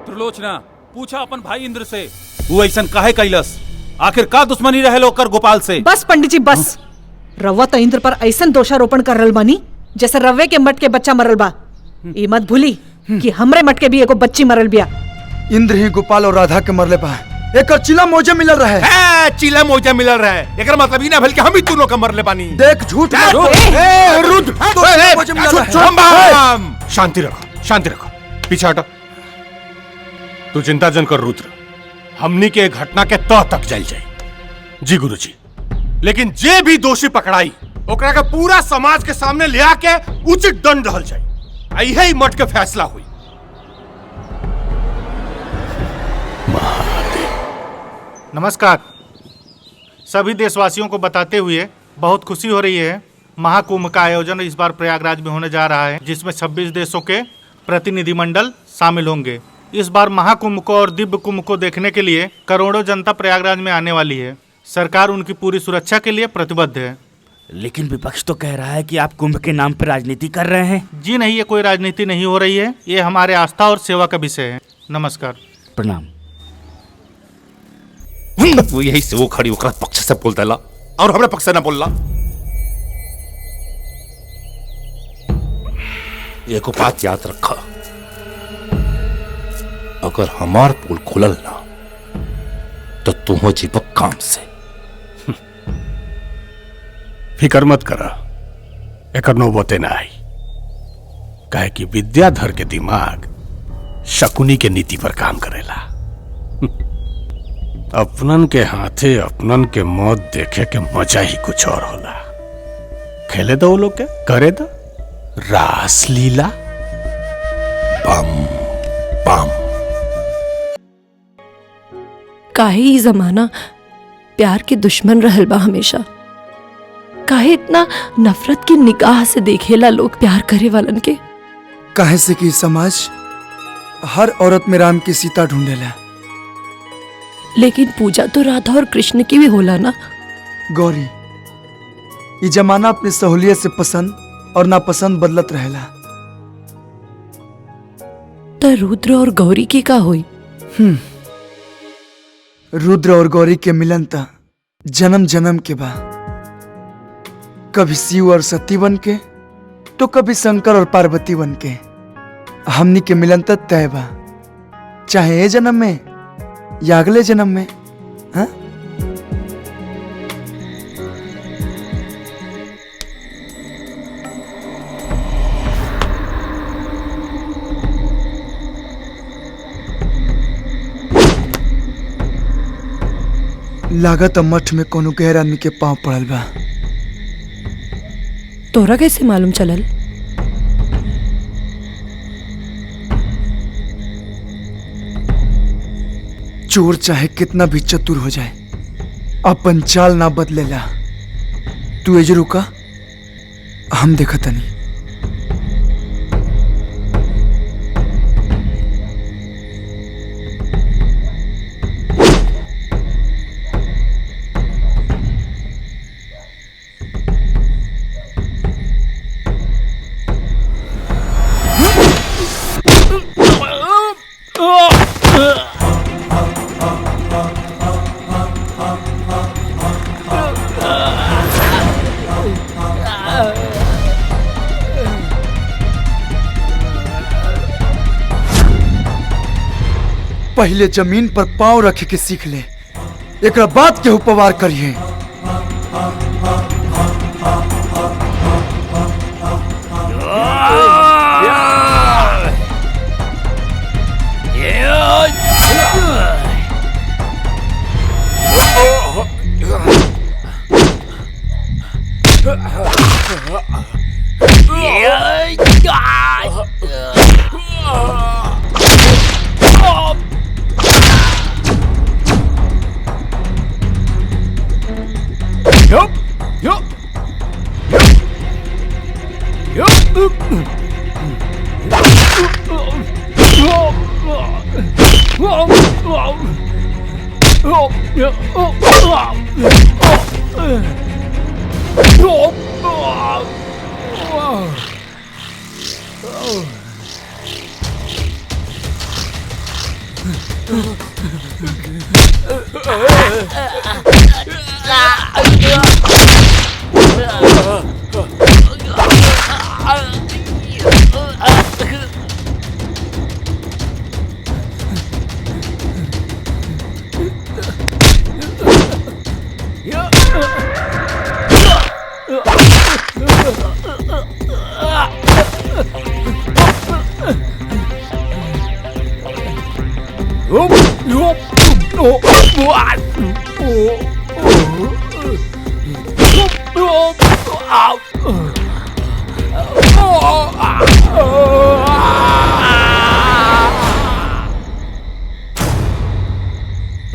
त्रिलोचना पूछा अपन भाई इंद्र से वो ऐसा काहे कैलस? आखिर का दुश्मनी रहे लोकर गोपाल से? बस पंडित जी बस। रवा तो इंद्र पर ऐसा दोषारोपण कर रहा बानी जैसे रवे के मट के बच्चा मरल बा। ये मत भूली कि हमरे मट के भी एगो बच्ची मरल बिया। इंद्र ही गोपाल और राधा के मरले बा। एकर चिला मोजा मिलल रहे। चिला मोजा मिलल रहे। एकर मतलब ई ना भेल कि हम ही दोनों का मरले बानी। देख झूठ मत। रुद्र शांति रखो, शांति रखो, पीछे हटो। तू चिंता जन कर रुद्र, हमनी के घटना के तह तक जल जाए। जी गुरुजी, लेकिन जे भी दोषी पकड़ाई ओकरा के पूरा समाज के सामने ले आके उचित दंड रहल जाए। यही मठ के फैसला हुई। नमस्कार। सभी देशवासियों को बताते हुए बहुत खुशी हो रही है। महाकुंभ का आयोजन इस बार प्रयागराज में होने जा रहा है, जिसमें 26 देशों के प्रतिनिधिमंडल शामिल होंगे। इस बार महाकुंभ को और दिव्य कुंभ को देखने के लिए करोड़ों जनता प्रयागराज में आने वाली है। सरकार उनकी पूरी सुरक्षा के लिए प्रतिबद्ध है। लेकिन विपक्ष तो कह रहा है कि आप कुंभ के नाम पर राजनीति कर रहे हैं। जी नहीं, ये कोई राजनीति नहीं हो रही है। ये हमारे आस्था और सेवा का विषय है। नमस्कार। प्रणाम। वो यही से वो खड़ी होकर पक्ष से बोलता ला और हमारे पक्ष से ना बोलला। एक बात याद रखा, अगर हमार पुल खुलल ना तो तुम हो जीवक काम से। फिकर मत करा, एक नौबते ना आई। काहे कि विद्याधर के दिमाग शकुनी के नीति पर काम करेला। अपनन के हाथे अपनन के मौत देखे के मजा ही कुछ और होला। खेले दो लोग के, करे दो रास लीला। बम बम। काहे ई जमाना प्यार के दुश्मन रहल बा हमेशा। काहे इतना नफरत की निगाह से देखेला लोग प्यार करे वालन के। काहे से कि समाज हर औरत में राम की सीता ढूंढेला। लेकिन पूजा तो राधा और कृष्ण की भी होला ना। गौरी, ये जमाना अपनी सहूलियत से पसंद और नापसंद बदलत रहेला। तो रुद्र और गौरी की का हुई? रुद्र और गौरी के मिलन त जन्म जन्म के बा। कभी शिव और सती बन के तो कभी शंकर और पार्वती बन के। हमनी के मिलन त तय बा, चाहे ए जन्म में या अगले जन्म में। हाँ? लागत मठ में कोनो गैर आदमी के पांव पड़ल बा। तोरा कैसे मालूम चलल? चोर चाहे कितना भी चतुर हो जाए, अपन चाल ना बदलेला। तू एजे रुका, हम देखा तनी। पहले जमीन पर पांव रखे के सीख ले, एक बात के उपवार करिए।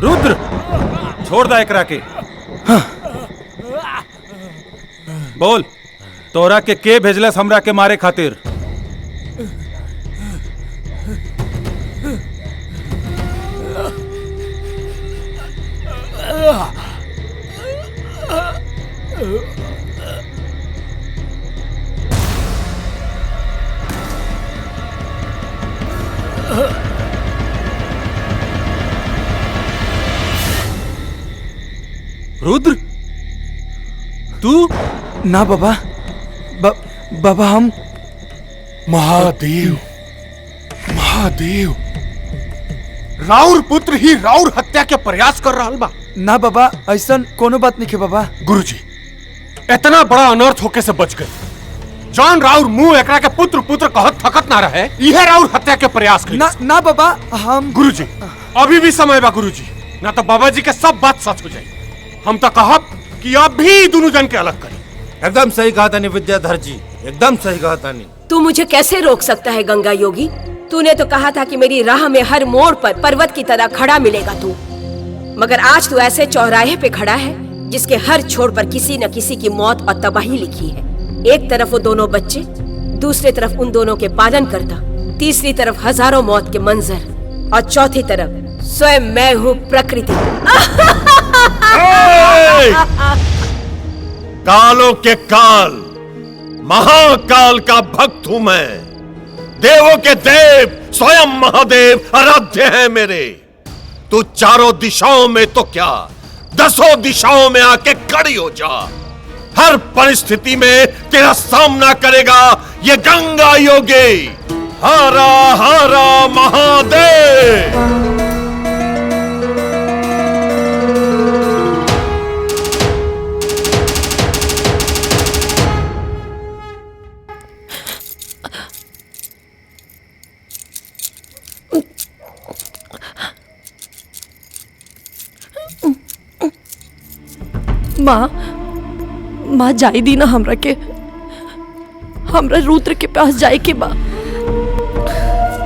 रुद्र, छोड़ दा एकरा के। बोल, तोरा के भेजलस हमरा के मारे खातिर? रुद्र, तू? ना बाबा, बाबा हम महादेव, महादेव, राउर पुत्र ही राउर हत्या के प्रयास कर रहा बा। ना बाबा, ऐसा कोनो बात नहीं है बाबा। गुरुजी, इतना बड़ा अनर्थ होके से बच गए। जॉन राउर मुंह एकरा के पुत्र पुत्र कहत थकत ना रहे, यह राउर हत्या के प्रयास कर। ना बाबा, हम गुरुजी, अभी भी समय बा गुरुजी, ना तो बाबा जी के सब बात सच हो जाए। हम तो कहब कि अब भी दोनों जन के अलग करी। एकदम सही कहा था विद्याधर जी, एकदम सही कहा था। तू मुझे कैसे रोक सकता है गंगा योगी? तूने तो कहा था कि मेरी राह में हर मोड़ पर पर्वत की तरह खड़ा मिलेगा तू, मगर आज तू ऐसे चौराहे पे खड़ा है जिसके हर छोर पर किसी न किसी की मौत और तबाही लिखी है। एक तरफ वो दोनों बच्चे, दूसरी तरफ उन दोनों के पालन करता, तीसरी तरफ हजारों मौत के मंजर और चौथी तरफ स्वयं मैं हूँ प्रकृति। कालों के काल, महाकाल का भक्त हूं मैं। देवों के देव स्वयं महादेव आराध्य है मेरे। तू चारों दिशाओं में तो क्या, 10 दिशाओं में आके खड़ी हो जा। हर परिस्थिति में तेरा सामना करेगा ये गंगा योगी। हरा हरा महादेव। माँ जाई दी ना हमरा के, हमरा रुद्र के पास जाए के बा।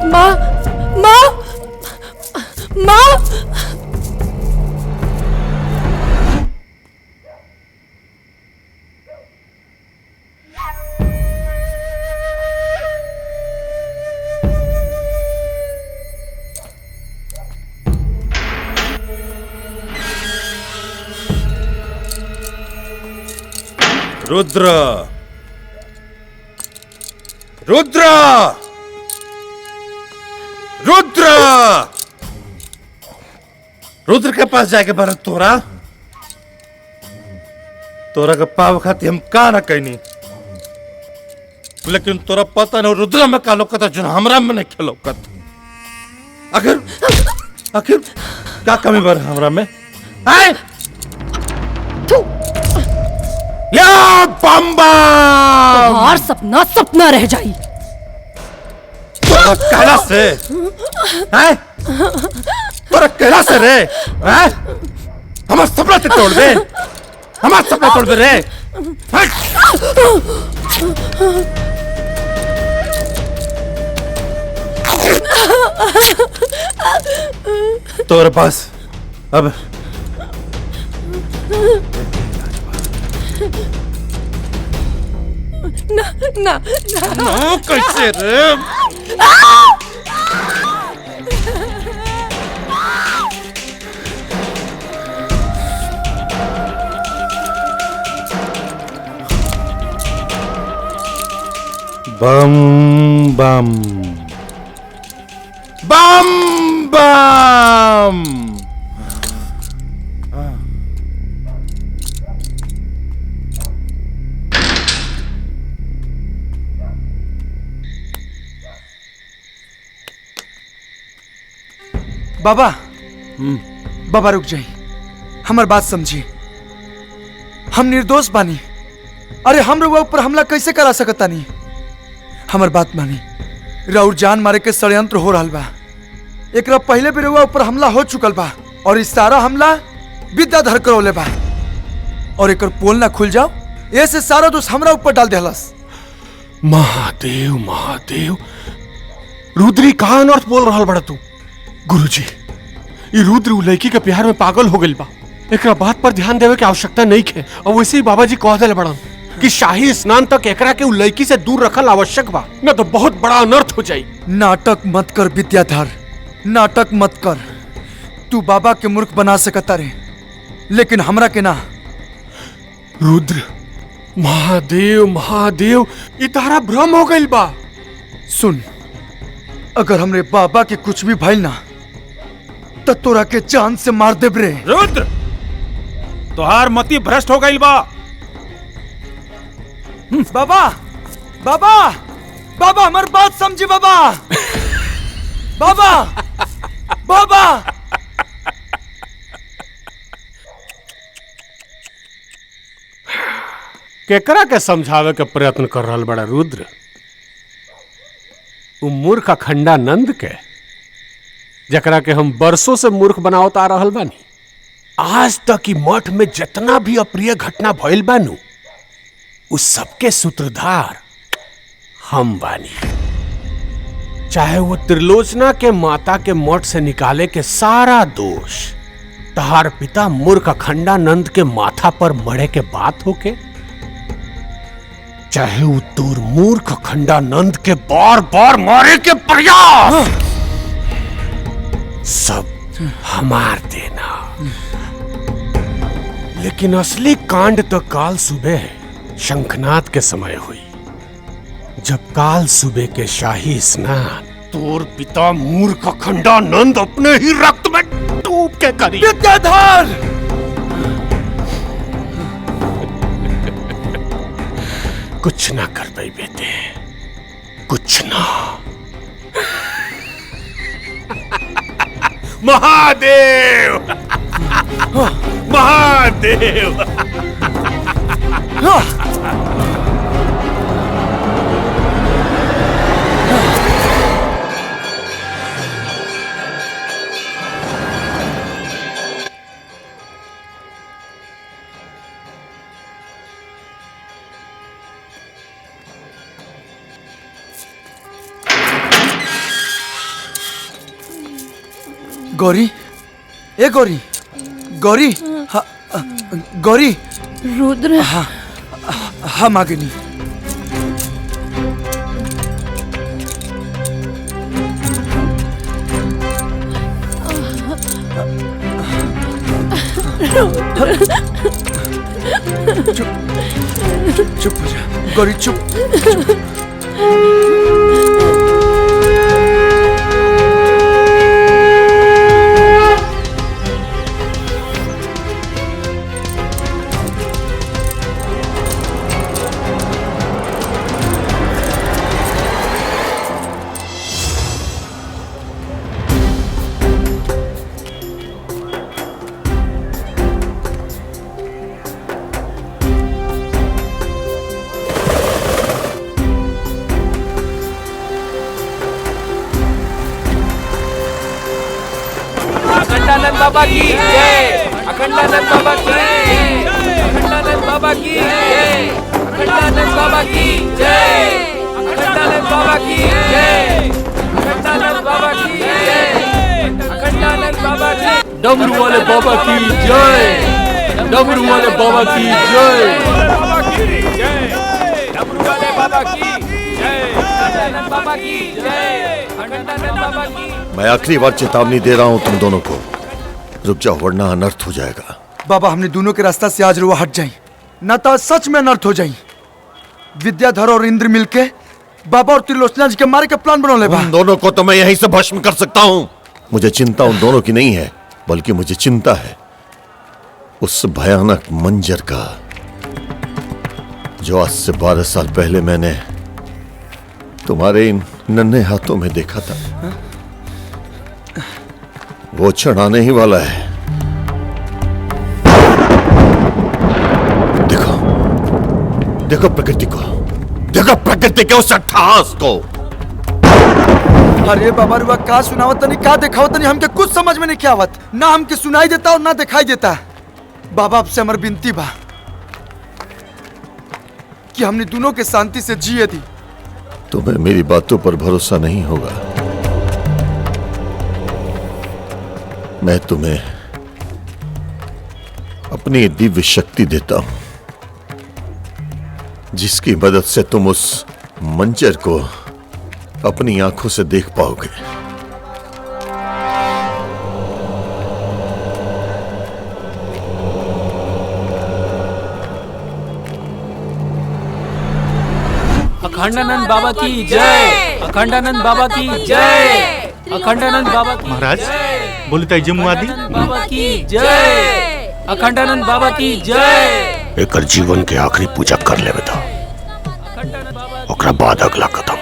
माँ माँ माँ रुद्र, रुद्र, रुद्र, रुद्र के पास जाके भरत तोरा के पाव खाती हम का ना कहनी, लेकिन तोरा पता नहीं रुद्र में का लोकत जो हमरा में नहीं खेलोकत। आखिर क्या कमी बर हमरा में? आए या बम्बा और सपना सपना रह जाई। तोरा कहला से हैं? तोरा कहला से रे हैं? हमारा सपना ते तोड़ दे, हमारा सपना तोड़ दे रे। तोरे पास अब ना ना ना कैसे रे? बम बम बम बम। बाबा बाबा रुक जाई, हमार बात समझी। हम निर्दोष बानी। अरे हम रउआ ऊपर हमला कैसे करा सकता नहीं? हमार बात मानी, राउर जान मारे के षड्यंत्र हो रहा बा। एकरा पहले भी रउआ ऊपर हमला हो चुकल बा और इस सारा हमला विद्याधर करौले बा और एकर पोल ना खुल जाओ ऐसे सारा दोष हमरा ऊपर डाल देहलस। महादेव महादेव, रुद्री कहाँ अनर्थ बोल रहा बड़ा तू? गुरुजी, ये रुद्र उ लड़की के प्यार में पागल हो गई बा। एकरा बात पर ध्यान देवे के आवश्यकता नहीं है। और वैसे ही बाबा जी कह दिले बड़न कि शाही स्नान तक एकरा के उ लड़की से दूर रखल आवश्यक बा, न तो बहुत बड़ा अनर्थ हो जाई। नाटक मत कर विद्याधर, नाटक मत कर। तू बाबा के मूर्ख बना सकता रे, लेकिन हमरा के ना। रुद्र, महादेव महादेव, ये तारा भ्रम हो गई बा। सुन, अगर हमरे बाबा के कुछ भी भइल ना तो तोरा के जान से मार देब रे। रुद्र, तोहार मति भ्रष्ट हो गई बा। बाबा बाबा बाबा हमार बात समझी बाबा। बाबा बाबा केकरा के समझावे के प्रयत्न कर रहा बड़ा रुद्र? उ मूर्ख अखंडानंद के, जकरा के हम बरसों से मूर्ख बनावत आ रहल बानी। आज तक की मठ में जितना भी अप्रिय घटना भइल बानू, उस सबके सूत्रधार हम बानी। चाहे वो त्रिलोचना के माता के मठ से निकाले के सारा दोष तहार पिता मूर्ख अखंडानंद के माथा पर मरे के बात होके, चाहे वो तोर मूर्ख अखंडानंद के बार बार मारे के प्रयास, सब हमार देना। लेकिन असली कांड तो काल सुबह शंखनाद के समय हुई, जब काल सुबह के शाही स्नान तोर पिता मूर्ख अखंडानंद अपने ही रक्त में डूब के करी। विद्याधर, कुछ ना कर पाई बेटे, कुछ ना। महादेव महादेव। गौरी, ए गौरी, गौरी, हाँ, गौरी। रुद्र। हाँ, हाँ मागिनी। चुप हो जा गौरी, चुप। अखंडानंद बाबा की जय, अखंडानंद बाबा की जय, अखंडानंद बाबा की जय, अखंडानंद बाबा की जय, अखंडानंद बाबा की जय, अखंडानंद बाबा की जय, अखंडानंद बाबा की। डमरू वाले बाबा की जय, डमरू वाले बाबा की जय, डमरू वाले बाबा की जय, अखंडानंद बाबा की जय, अखंडानंद बाबा की। मैं आखिरी बार चेतावनी दे रहा हूँ तुम दोनों को, रुक जाओ वरना अनर्थ हो जाएगा। बाबा हमने दोनों के रास्ता से आज रुआ हट जाई, न तो सच में अनर्थ हो जाई। विद्याधर और इंद्र मिलके बाबा और त्रिलोचना जी के मारे के प्लान बना ले। उन दोनों को तो मैं यहीं से भस्म कर सकता हूँ। मुझे चिंता उन दोनों की नहीं है, बल्कि मुझे चिंता है उस भयानक मंजर का, जो आज से 12 साल पहले मैंने तुम्हारे इन नन्हे हाथों में देखा था। वो क्षण आने ही वाला है। देखो, देखो प्रकृति को, देखो प्रकृति के उस अट्टहास को। अरे बाबा रुआ का सुनावत नहीं, का दिखावत नहीं, हमके कुछ समझ में नहीं क्या आवत। ना हमके सुनाई देता और ना दिखाई देता। बाबा आपसे हमारी विनती बा कि हमने दोनों के शांति से जिए दी। तुम्हें मेरी बातों पर भरोसा नहीं होगा। मैं तुम्हें अपनी दिव्य शक्ति देता हूं, जिसकी मदद से तुम उस मंजर को अपनी आंखों से देख पाओगे। अखंडानंद बाबा की जय, अखंडानंद बाबा की जय, अखंडानंद बाबा की महाराज बोली तय मुआदी बाबा की जय, अखंडानंद बाबा की जय। एकर जीवन के आखिरी पूजा कर ले बेटा, ओकरा बाद अगला कदम।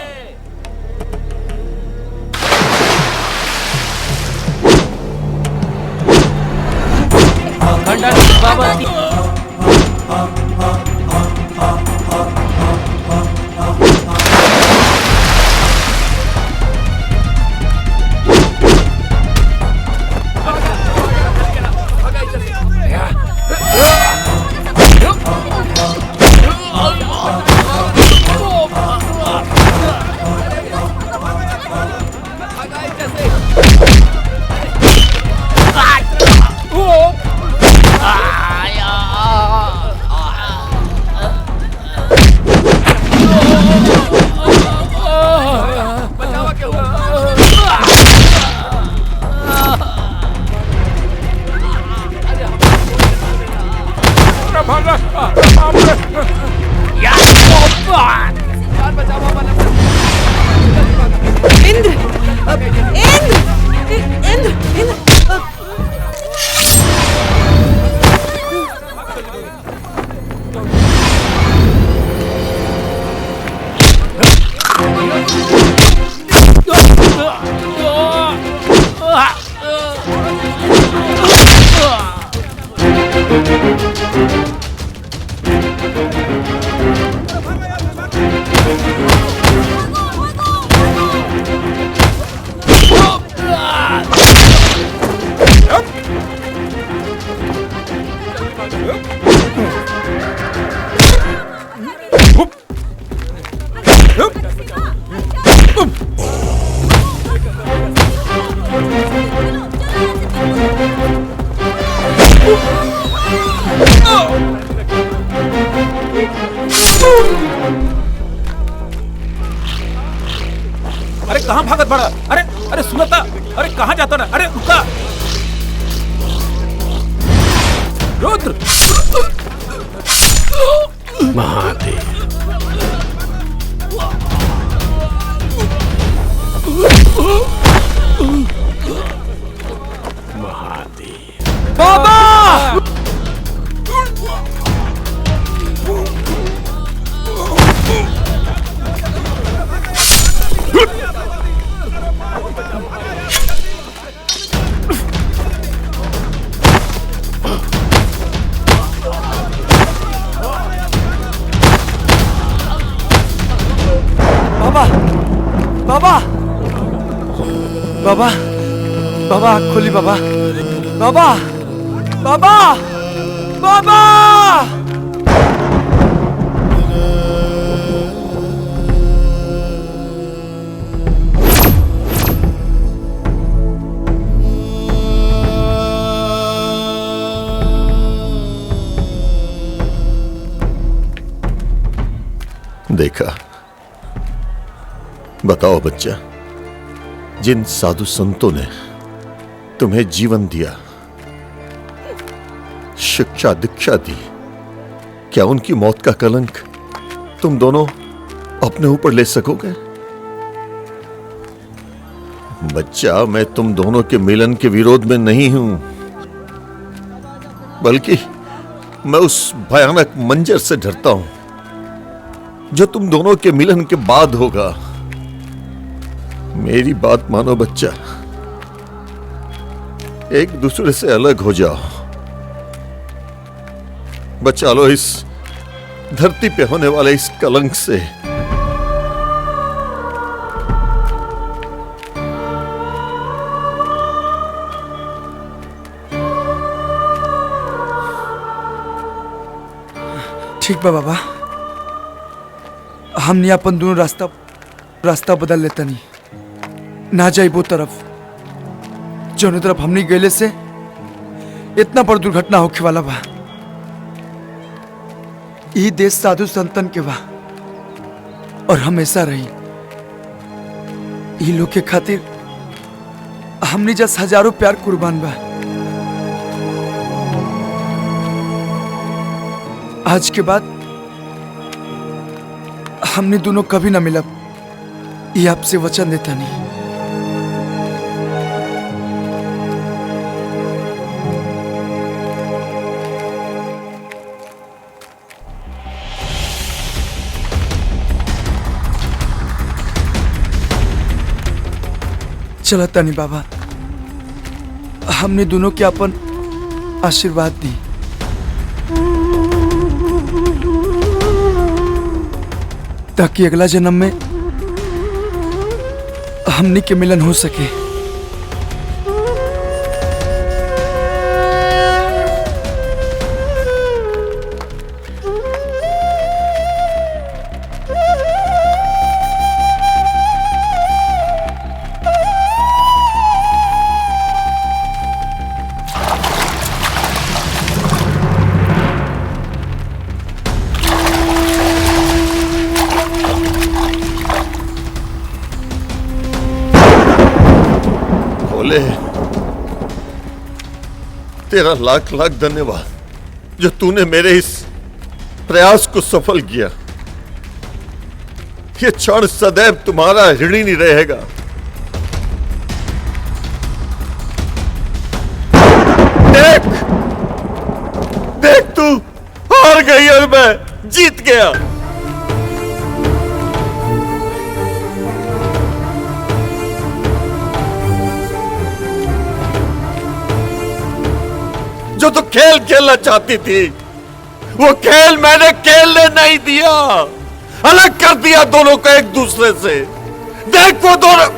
अखंडानंद बाबा की अरे कहाँ भागत बड़ा? अरे अरे सुनता, अरे कहाँ जाता ना? अरे रुका रुद्र। महादेव। बाबा! बाबा! बाबा! बाबा आँख खोली बाबा! बाबा! बाबा! बाबा! देखा, बताओ बच्चा, जिन साधु संतों ने तुम्हें जीवन दिया, शिक्षा दीक्षा दी, क्या उनकी मौत का कलंक तुम दोनों अपने ऊपर ले सकोगे? बच्चा, मैं तुम दोनों के मिलन के विरोध में नहीं हूं, बल्कि मैं उस भयानक मंजर से डरता हूं जो तुम दोनों के मिलन के बाद होगा। मेरी बात मानो बच्चा, एक दूसरे से अलग हो जाओ, बचा लो इस धरती पे होने वाले इस कलंक से। ठीक बा बाबा, हमने अपन दोनों रास्ता बदल लेता नहीं, ना जाई वो तरफ जौन तरफ हमने गए से इतना बड़ दुर्घटना होखे वाला बा। ई देश साधु संतन के बा और हमेशा रही। ई लोग के खातिर हमने जस हजारों प्यार कुर्बान बा। आज के बाद हमने दोनों कभी ना मिलब, ये आपसे वचन देता नहीं। चला तानी बाबा, हमने दोनों के अपन आशीर्वाद दी। ताकि अगला जन्म में हमने के मिलन हो सके। तेरा लाख लाख धन्यवाद जो तूने मेरे इस प्रयास को सफल किया। ये क्षण सदैव तुम्हारा ऋणी नहीं रहेगा। देख, देख तू हार गई और मैं जीत गया। जो तू खेल खेलना चाहती थी, वो खेल मैंने खेलने नहीं दिया। अलग कर दिया दोनों को एक दूसरे से। देख वो दोनों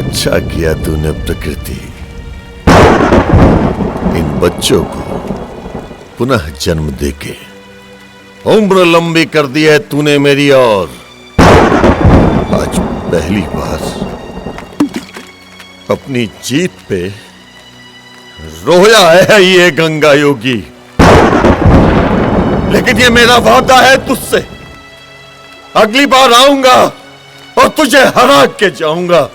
अच्छा किया तूने प्रकृति, इन बच्चों को पुनः जन्म देके उम्र लंबी कर दी है तूने मेरी। और आज पहली बार अपनी जीत पे रोया है ये गंगा योगी, लेकिन ये मेरा वादा है तुझसे, अगली बार आऊंगा और तुझे हरा के जाऊंगा।